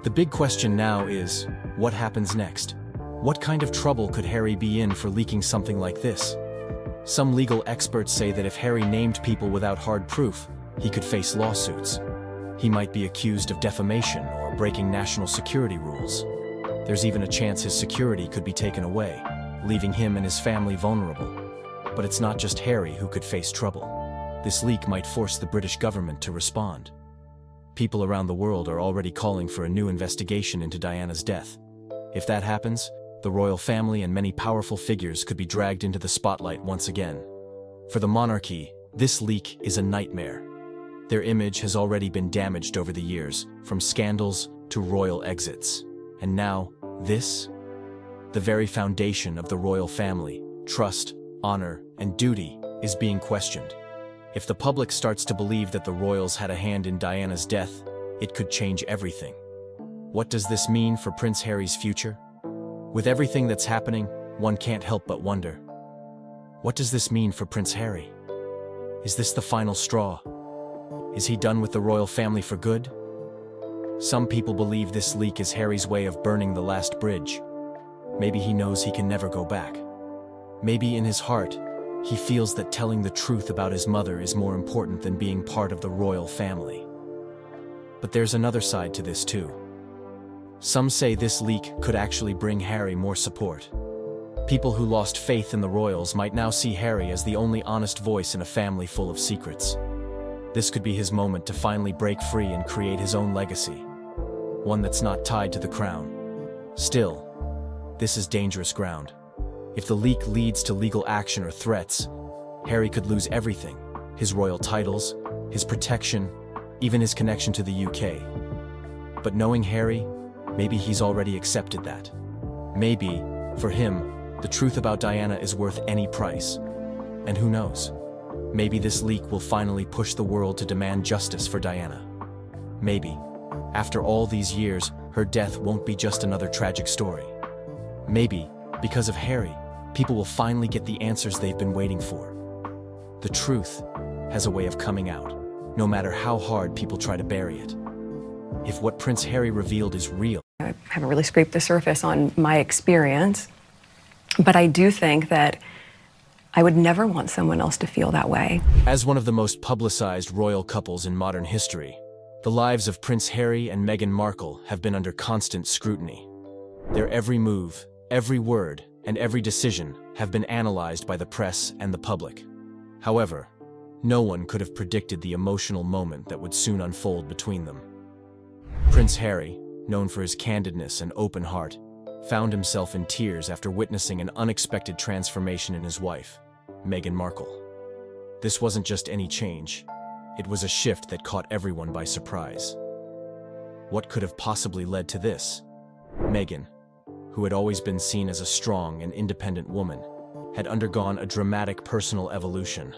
The big question now is, what happens next? What kind of trouble could Harry be in for leaking something like this? Some legal experts say that if Harry named people without hard proof, he could face lawsuits. He might be accused of defamation or breaking national security rules. There's even a chance his security could be taken away, leaving him and his family vulnerable. But it's not just Harry who could face trouble. This leak might force the British government to respond. People around the world are already calling for a new investigation into Diana's death. If that happens, the royal family and many powerful figures could be dragged into the spotlight once again. For the monarchy, this leak is a nightmare. Their image has already been damaged over the years, from scandals to royal exits. And now, this? The very foundation of the royal family, trust, honor, and duty, is being questioned. If the public starts to believe that the royals had a hand in Diana's death, it could change everything. What does this mean for Prince Harry's future? With everything that's happening, one can't help but wonder. What does this mean for Prince Harry? Is this the final straw? Is he done with the royal family for good? Some people believe this leak is Harry's way of burning the last bridge. Maybe he knows he can never go back. Maybe in his heart, he feels that telling the truth about his mother is more important than being part of the royal family. But there's another side to this too. Some say this leak could actually bring Harry more support. People who lost faith in the royals might now see Harry as the only honest voice in a family full of secrets. This could be his moment to finally break free and create his own legacy. One that's not tied to the crown. Still, this is dangerous ground. If the leak leads to legal action or threats, Harry could lose everything: his royal titles, his protection, even his connection to the UK. But knowing Harry, maybe he's already accepted that. Maybe, for him, the truth about Diana is worth any price. And who knows? Maybe this leak will finally push the world to demand justice for Diana. Maybe, after all these years, her death won't be just another tragic story. Maybe, because of Harry, people will finally get the answers they've been waiting for. The truth has a way of coming out, no matter how hard people try to bury it. If what Prince Harry revealed is real. I haven't really scraped the surface on my experience, but I do think that I would never want someone else to feel that way. As one of the most publicized royal couples in modern history, the lives of Prince Harry and Meghan Markle have been under constant scrutiny. Their every move, every word, and every decision have been analyzed by the press and the public. However, no one could have predicted the emotional moment that would soon unfold between them. Prince Harry, known for his candidness and open heart, found himself in tears after witnessing an unexpected transformation in his wife, Meghan Markle. This wasn't just any change, it was a shift that caught everyone by surprise. What could have possibly led to this? Meghan, who had always been seen as a strong and independent woman, had undergone a dramatic personal evolution.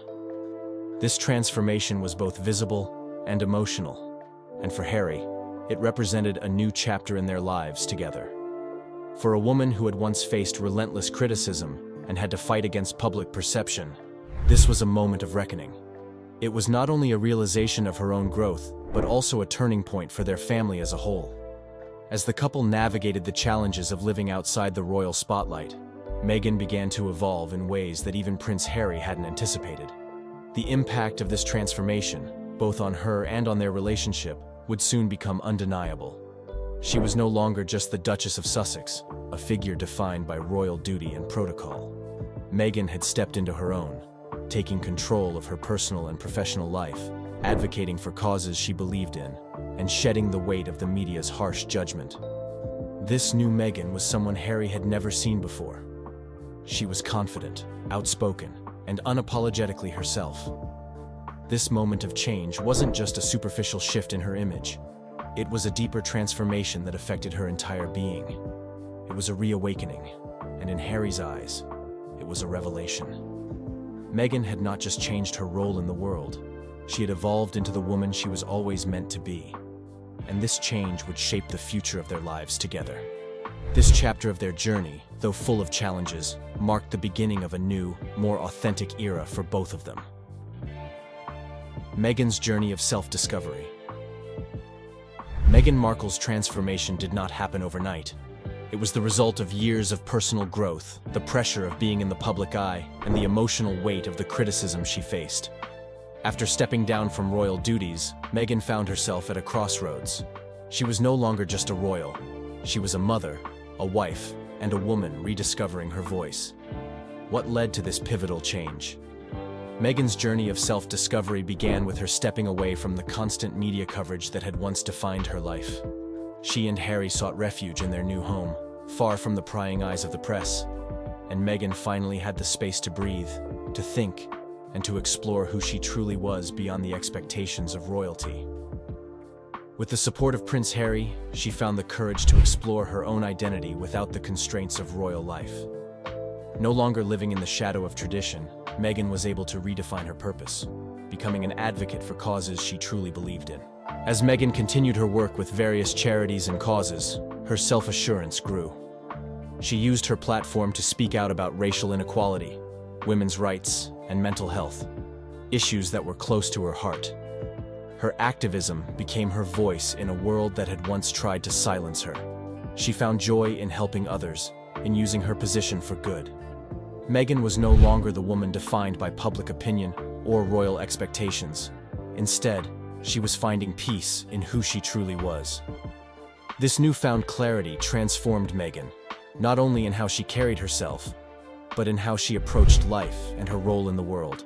This transformation was both visible and emotional, and for Harry, it represented a new chapter in their lives together. For a woman who had once faced relentless criticism and had to fight against public perception, this was a moment of reckoning. It was not only a realization of her own growth, but also a turning point for their family as a whole. As the couple navigated the challenges of living outside the royal spotlight, Meghan began to evolve in ways that even Prince Harry hadn't anticipated. The impact of this transformation, both on her and on their relationship, would soon become undeniable. She was no longer just the Duchess of Sussex, a figure defined by royal duty and protocol. Meghan had stepped into her own, taking control of her personal and professional life, advocating for causes she believed in, and shedding the weight of the media's harsh judgment. This new Meghan was someone Harry had never seen before. She was confident, outspoken, and unapologetically herself. This moment of change wasn't just a superficial shift in her image. It was a deeper transformation that affected her entire being. It was a reawakening, and in Harry's eyes, it was a revelation. Meghan had not just changed her role in the world, she had evolved into the woman she was always meant to be. and this change would shape the future of their lives together. This chapter of their journey, though full of challenges, marked the beginning of a new, more authentic era for both of them. Meghan's journey of self-discovery. Meghan Markle's transformation did not happen overnight. It was the result of years of personal growth, the pressure of being in the public eye, and the emotional weight of the criticism she faced. After stepping down from royal duties, Meghan found herself at a crossroads. She was no longer just a royal. She was a mother, a wife, and a woman rediscovering her voice. What led to this pivotal change? Meghan's journey of self-discovery began with her stepping away from the constant media coverage that had once defined her life. She and Harry sought refuge in their new home, far from the prying eyes of the press, and Meghan finally had the space to breathe, to think, and to explore who she truly was beyond the expectations of royalty. With the support of Prince Harry, she found the courage to explore her own identity without the constraints of royal life. No longer living in the shadow of tradition, Meghan was able to redefine her purpose, becoming an advocate for causes she truly believed in. As Meghan continued her work with various charities and causes, her self-assurance grew. She used her platform to speak out about racial inequality, women's rights, and mental health, issues that were close to her heart. Her activism became her voice in a world that had once tried to silence her. She found joy in helping others, in using her position for good. Meghan was no longer the woman defined by public opinion or royal expectations. Instead, she was finding peace in who she truly was. This newfound clarity transformed Meghan, not only in how she carried herself, but in how she approached life and her role in the world.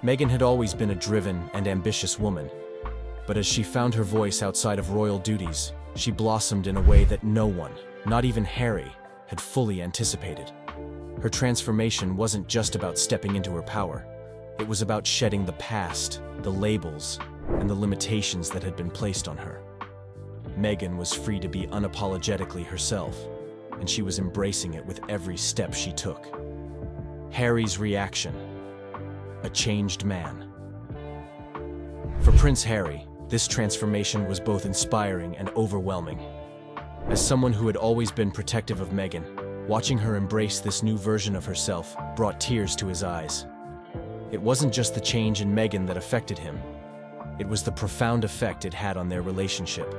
Meghan had always been a driven and ambitious woman, but as she found her voice outside of royal duties, she blossomed in a way that no one, not even Harry, had fully anticipated. Her transformation wasn't just about stepping into her power. It was about shedding the past, the labels, and the limitations that had been placed on her. Meghan was free to be unapologetically herself, and she was embracing it with every step she took. Harry's reaction. A changed man. For Prince Harry, this transformation was both inspiring and overwhelming. As someone who had always been protective of Meghan, watching her embrace this new version of herself brought tears to his eyes. It wasn't just the change in Meghan that affected him. It was the profound effect it had on their relationship.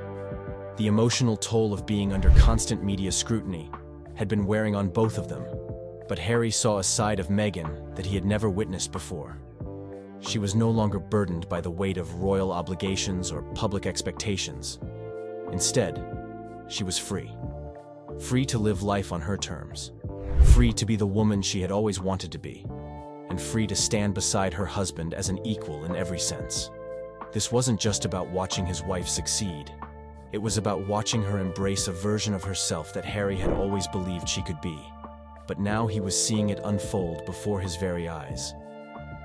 The emotional toll of being under constant media scrutiny had been wearing on both of them, but Harry saw a side of Meghan that he had never witnessed before. She was no longer burdened by the weight of royal obligations or public expectations. Instead, she was free. Free to live life on her terms. Free to be the woman she had always wanted to be. And free to stand beside her husband as an equal in every sense. This wasn't just about watching his wife succeed. It was about watching her embrace a version of herself that Harry had always believed she could be. But now he was seeing it unfold before his very eyes.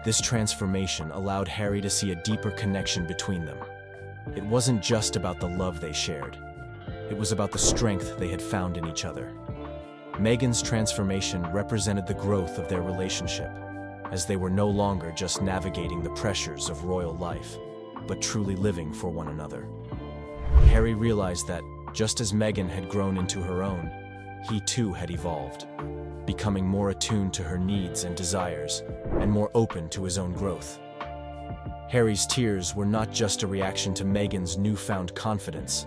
This transformation allowed Harry to see a deeper connection between them. It wasn't just about the love they shared. It was about the strength they had found in each other. Meghan's transformation represented the growth of their relationship, as they were no longer just navigating the pressures of royal life, but truly living for one another. Harry realized that, just as Meghan had grown into her own, he too had evolved, becoming more attuned to her needs and desires, and more open to his own growth. Harry's tears were not just a reaction to Meghan's newfound confidence.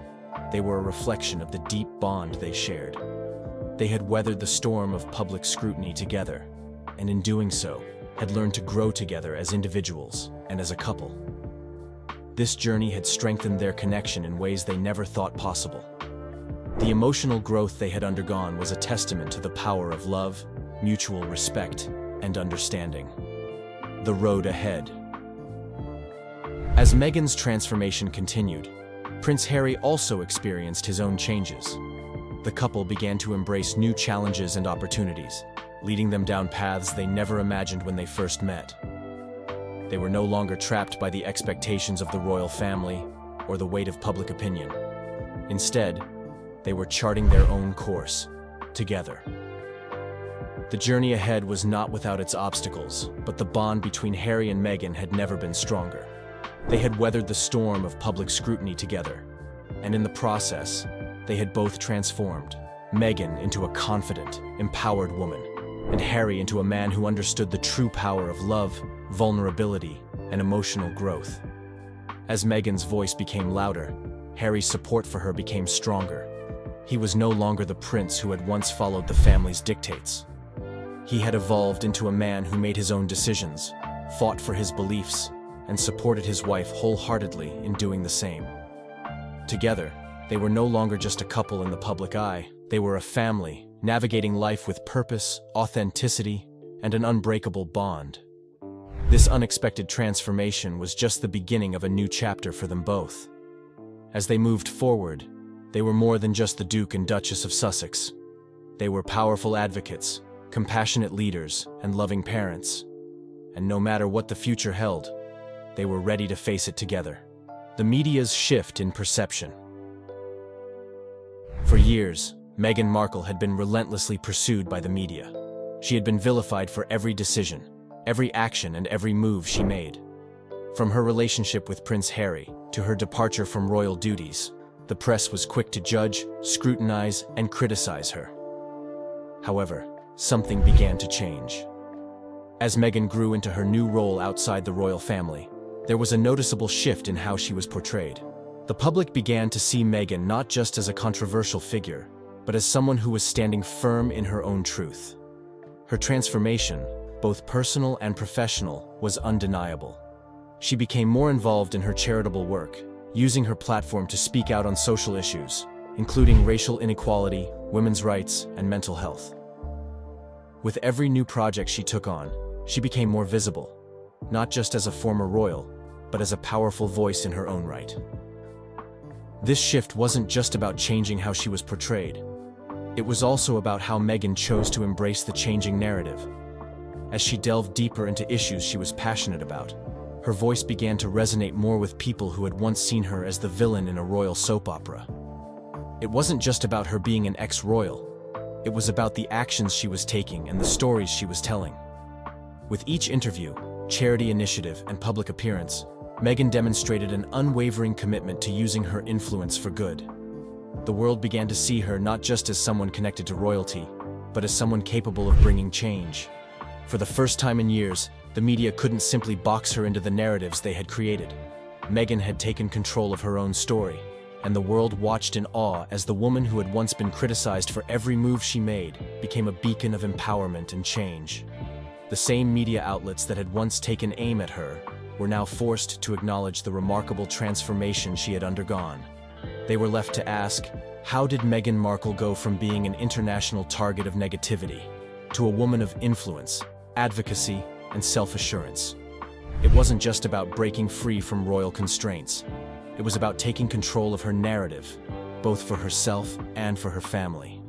They were a reflection of the deep bond they shared. They had weathered the storm of public scrutiny together, and in doing so, had learned to grow together as individuals and as a couple. This journey had strengthened their connection in ways they never thought possible. The emotional growth they had undergone was a testament to the power of love, mutual respect, and understanding. The road ahead. As Meghan's transformation continued, Prince Harry also experienced his own changes. The couple began to embrace new challenges and opportunities, leading them down paths they never imagined when they first met. They were no longer trapped by the expectations of the royal family or the weight of public opinion. Instead, they were charting their own course, together. The journey ahead was not without its obstacles, but the bond between Harry and Meghan had never been stronger. They had weathered the storm of public scrutiny together, And in the process, they had both transformed. Meghan into a confident, empowered woman, and Harry into a man who understood the true power of love, vulnerability, and emotional growth. As Meghan's voice became louder, Harry's support for her became stronger. He was no longer the prince who had once followed the family's dictates. He had evolved into a man who made his own decisions, fought for his beliefs, and supported his wife wholeheartedly in doing the same. Together, they were no longer just a couple in the public eye. They were a family, navigating life with purpose, authenticity, and an unbreakable bond. This unexpected transformation was just the beginning of a new chapter for them both. As they moved forward, they were more than just the Duke and Duchess of Sussex. They were powerful advocates, compassionate leaders, and loving parents. And no matter what the future held, they were ready to face it together. The media's shift in perception. For years, Meghan Markle had been relentlessly pursued by the media. She had been vilified for every decision, every action, and every move she made. From her relationship with Prince Harry to her departure from royal duties, the press was quick to judge, scrutinize, and criticize her. However, something began to change. As Meghan grew into her new role outside the royal family, there was a noticeable shift in how she was portrayed. The public began to see Meghan not just as a controversial figure, but as someone who was standing firm in her own truth. Her transformation, both personal and professional, was undeniable. She became more involved in her charitable work, using her platform to speak out on social issues, including racial inequality, women's rights, and mental health. With every new project she took on, she became more visible, not just as a former royal, but as a powerful voice in her own right. This shift wasn't just about changing how she was portrayed. It was also about how Meghan chose to embrace the changing narrative. As she delved deeper into issues she was passionate about, her voice began to resonate more with people who had once seen her as the villain in a royal soap opera. It wasn't just about her being an ex-royal. It was about the actions she was taking and the stories she was telling. With each interview, charity initiative, and public appearance, Meghan demonstrated an unwavering commitment to using her influence for good. The world began to see her not just as someone connected to royalty, but as someone capable of bringing change. For the first time in years, the media couldn't simply box her into the narratives they had created. Meghan had taken control of her own story, and the world watched in awe as the woman who had once been criticized for every move she made became a beacon of empowerment and change. The same media outlets that had once taken aim at her were now forced to acknowledge the remarkable transformation she had undergone. They were left to ask, how did Meghan Markle go from being an international target of negativity to a woman of influence, advocacy, and self-assurance? It wasn't just about breaking free from royal constraints. It was about taking control of her narrative, both for herself and for her family.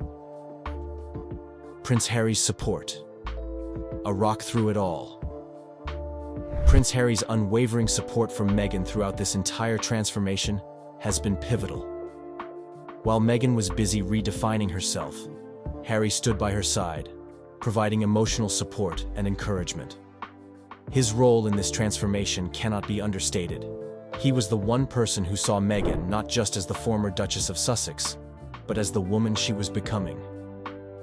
Prince Harry's support. A rock through it all. Prince Harry's unwavering support from Meghan throughout this entire transformation has been pivotal. While Meghan was busy redefining herself, Harry stood by her side, providing emotional support and encouragement. His role in this transformation cannot be understated. He was the one person who saw Meghan not just as the former Duchess of Sussex, but as the woman she was becoming.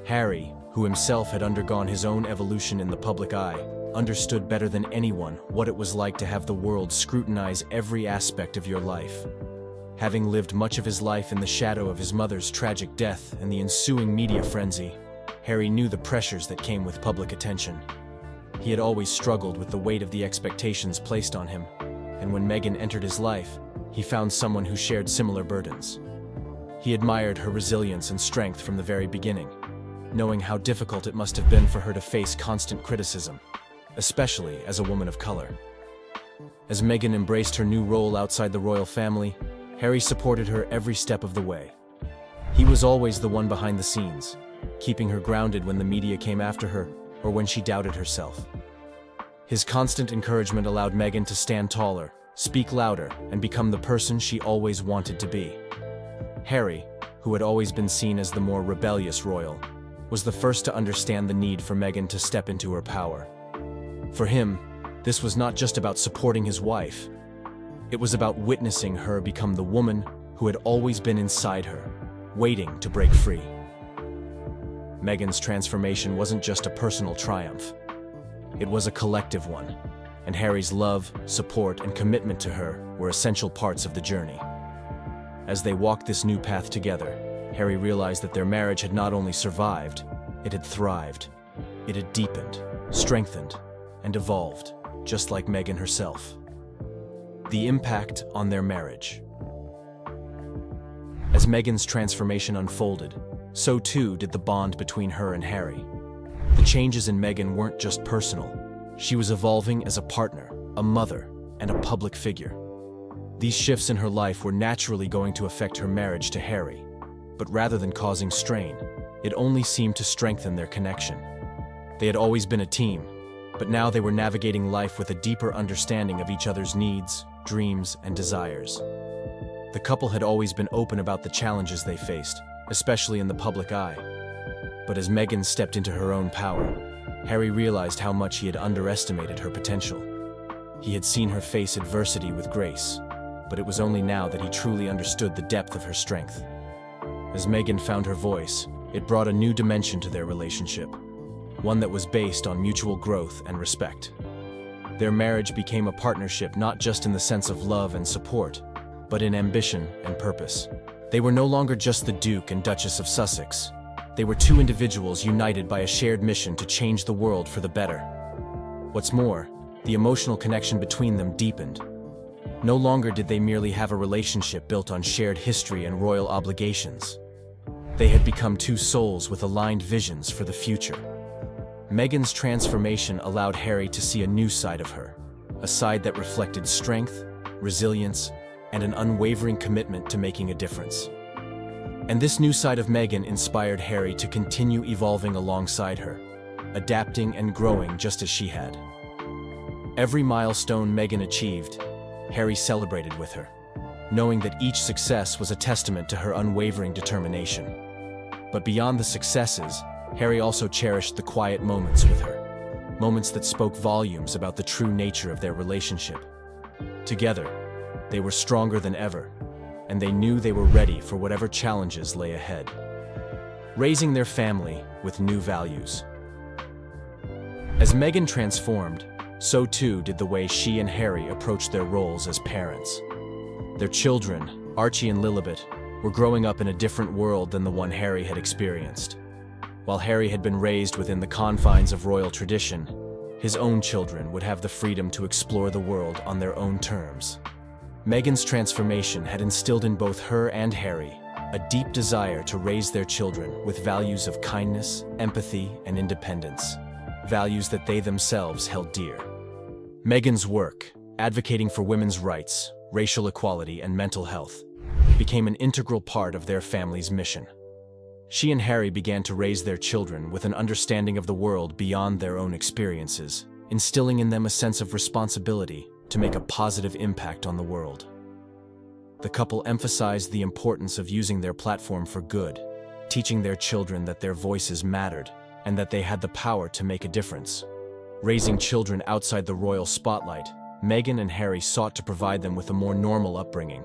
Harry, who himself had undergone his own evolution in the public eye, understood better than anyone what it was like to have the world scrutinize every aspect of your life. Having lived much of his life in the shadow of his mother's tragic death and the ensuing media frenzy, Harry knew the pressures that came with public attention. He had always struggled with the weight of the expectations placed on him, and when Meghan entered his life, he found someone who shared similar burdens. He admired her resilience and strength from the very beginning, knowing how difficult it must have been for her to face constant criticism, especially as a woman of color. As Meghan embraced her new role outside the royal family, Harry supported her every step of the way. He was always the one behind the scenes, keeping her grounded when the media came after her or when she doubted herself. His constant encouragement allowed Meghan to stand taller, speak louder, and become the person she always wanted to be. Harry, who had always been seen as the more rebellious royal, was the first to understand the need for Meghan to step into her power. For him, this was not just about supporting his wife. It was about witnessing her become the woman who had always been inside her, waiting to break free. Meghan's transformation wasn't just a personal triumph. It was a collective one, and Harry's love, support, and commitment to her were essential parts of the journey. As they walked this new path together, Harry realized that their marriage had not only survived, it had thrived. It had deepened, strengthened, and evolved, just like Meghan herself. The impact on their marriage. As Meghan's transformation unfolded, so too did the bond between her and Harry. The changes in Meghan weren't just personal. She was evolving as a partner, a mother, and a public figure. These shifts in her life were naturally going to affect her marriage to Harry, but rather than causing strain, it only seemed to strengthen their connection. They had always been a team, but now they were navigating life with a deeper understanding of each other's needs, dreams, and desires. The couple had always been open about the challenges they faced, especially in the public eye. But as Meghan stepped into her own power, Harry realized how much he had underestimated her potential. He had seen her face adversity with grace, but it was only now that he truly understood the depth of her strength. As Meghan found her voice, it brought a new dimension to their relationship, one that was based on mutual growth and respect. Their marriage became a partnership not just in the sense of love and support, but in ambition and purpose. They were no longer just the Duke and Duchess of Sussex. They were two individuals united by a shared mission to change the world for the better. What's more, the emotional connection between them deepened. No longer did they merely have a relationship built on shared history and royal obligations. They had become two souls with aligned visions for the future. Meghan's transformation allowed Harry to see a new side of her, a side that reflected strength, resilience, and an unwavering commitment to making a difference. And this new side of Meghan inspired Harry to continue evolving alongside her, adapting and growing just as she had. Every milestone Meghan achieved, Harry celebrated with her, knowing that each success was a testament to her unwavering determination. But beyond the successes, Harry also cherished the quiet moments with her, moments that spoke volumes about the true nature of their relationship. Together, they were stronger than ever, and they knew they were ready for whatever challenges lay ahead. Raising their family with new values. As Meghan transformed, so too did the way she and Harry approached their roles as parents. Their children, Archie and Lilibet, were growing up in a different world than the one Harry had experienced. While Harry had been raised within the confines of royal tradition, his own children would have the freedom to explore the world on their own terms. Meghan's transformation had instilled in both her and Harry a deep desire to raise their children with values of kindness, empathy, and independence, values that they themselves held dear. Meghan's work, advocating for women's rights, racial equality, and mental health, became an integral part of their family's mission. She and Harry began to raise their children with an understanding of the world beyond their own experiences, instilling in them a sense of responsibility to make a positive impact on the world. The couple emphasized the importance of using their platform for good, teaching their children that their voices mattered and that they had the power to make a difference. Raising children outside the royal spotlight, Meghan and Harry sought to provide them with a more normal upbringing,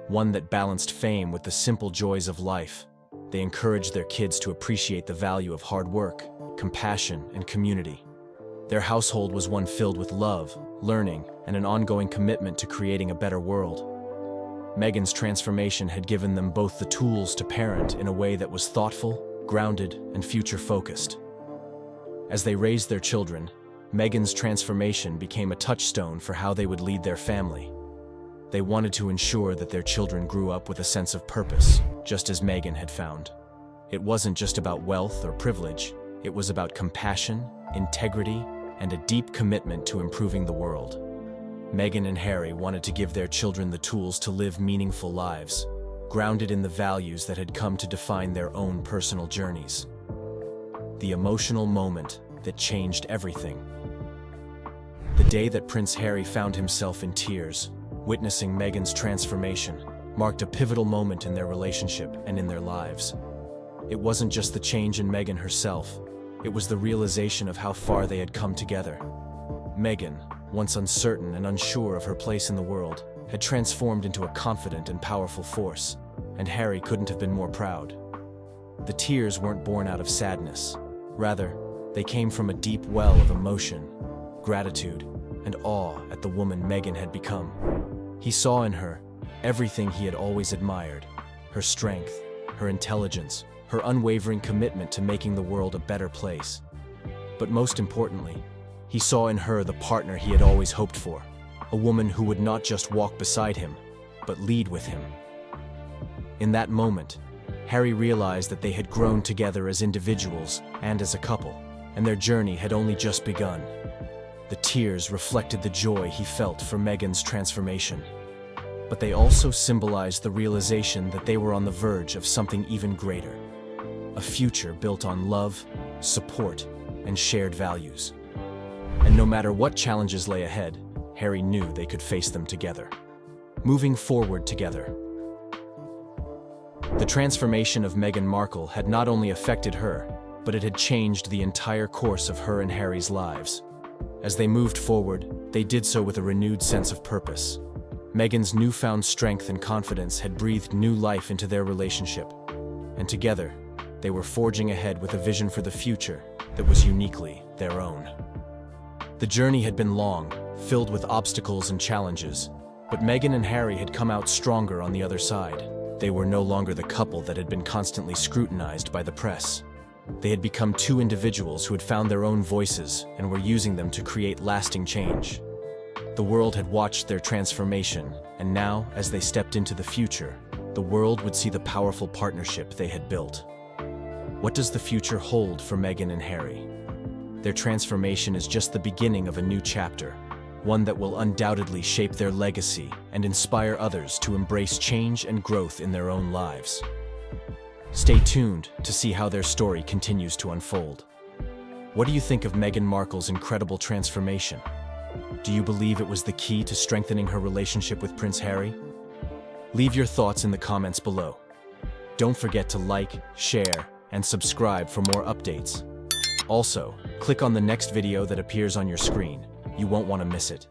one that balanced fame with the simple joys of life. They encouraged their kids to appreciate the value of hard work, compassion, and community. Their household was one filled with love, learning, and an ongoing commitment to creating a better world. Meghan's transformation had given them both the tools to parent in a way that was thoughtful, grounded, and future-focused. As they raised their children, Meghan's transformation became a touchstone for how they would lead their family. They wanted to ensure that their children grew up with a sense of purpose, just as Meghan had found. It wasn't just about wealth or privilege, it was about compassion, integrity, and a deep commitment to improving the world. Meghan and Harry wanted to give their children the tools to live meaningful lives, grounded in the values that had come to define their own personal journeys. The emotional moment that changed everything. The day that Prince Harry found himself in tears, witnessing Meghan's transformation, marked a pivotal moment in their relationship and in their lives. It wasn't just the change in Meghan herself, it was the realization of how far they had come together. Meghan, once uncertain and unsure of her place in the world, had transformed into a confident and powerful force, and Harry couldn't have been more proud. The tears weren't born out of sadness. Rather, they came from a deep well of emotion, gratitude, and awe at the woman Meghan had become. He saw in her everything he had always admired: her strength, her intelligence, her unwavering commitment to making the world a better place. But most importantly, he saw in her the partner he had always hoped for, a woman who would not just walk beside him, but lead with him. In that moment, Harry realized that they had grown together as individuals and as a couple, and their journey had only just begun. The tears reflected the joy he felt for Meghan's transformation, but they also symbolized the realization that they were on the verge of something even greater, a future built on love, support, and shared values. And no matter what challenges lay ahead, Harry knew they could face them together, moving forward together. The transformation of Meghan Markle had not only affected her, but it had changed the entire course of her and Harry's lives. As they moved forward, they did so with a renewed sense of purpose. Meghan's newfound strength and confidence had breathed new life into their relationship, and together, they were forging ahead with a vision for the future that was uniquely their own. The journey had been long, filled with obstacles and challenges, but Meghan and Harry had come out stronger on the other side. They were no longer the couple that had been constantly scrutinized by the press. They had become two individuals who had found their own voices and were using them to create lasting change. The world had watched their transformation, and now, as they stepped into the future, the world would see the powerful partnership they had built. What does the future hold for Meghan and Harry? Their transformation is just the beginning of a new chapter, one that will undoubtedly shape their legacy and inspire others to embrace change and growth in their own lives. Stay tuned to see how their story continues to unfold. What do you think of Meghan Markle's incredible transformation? Do you believe it was the key to strengthening her relationship with Prince Harry? Leave your thoughts in the comments below. Don't forget to like, share, and subscribe for more updates. Also, click on the next video that appears on your screen. You won't want to miss it.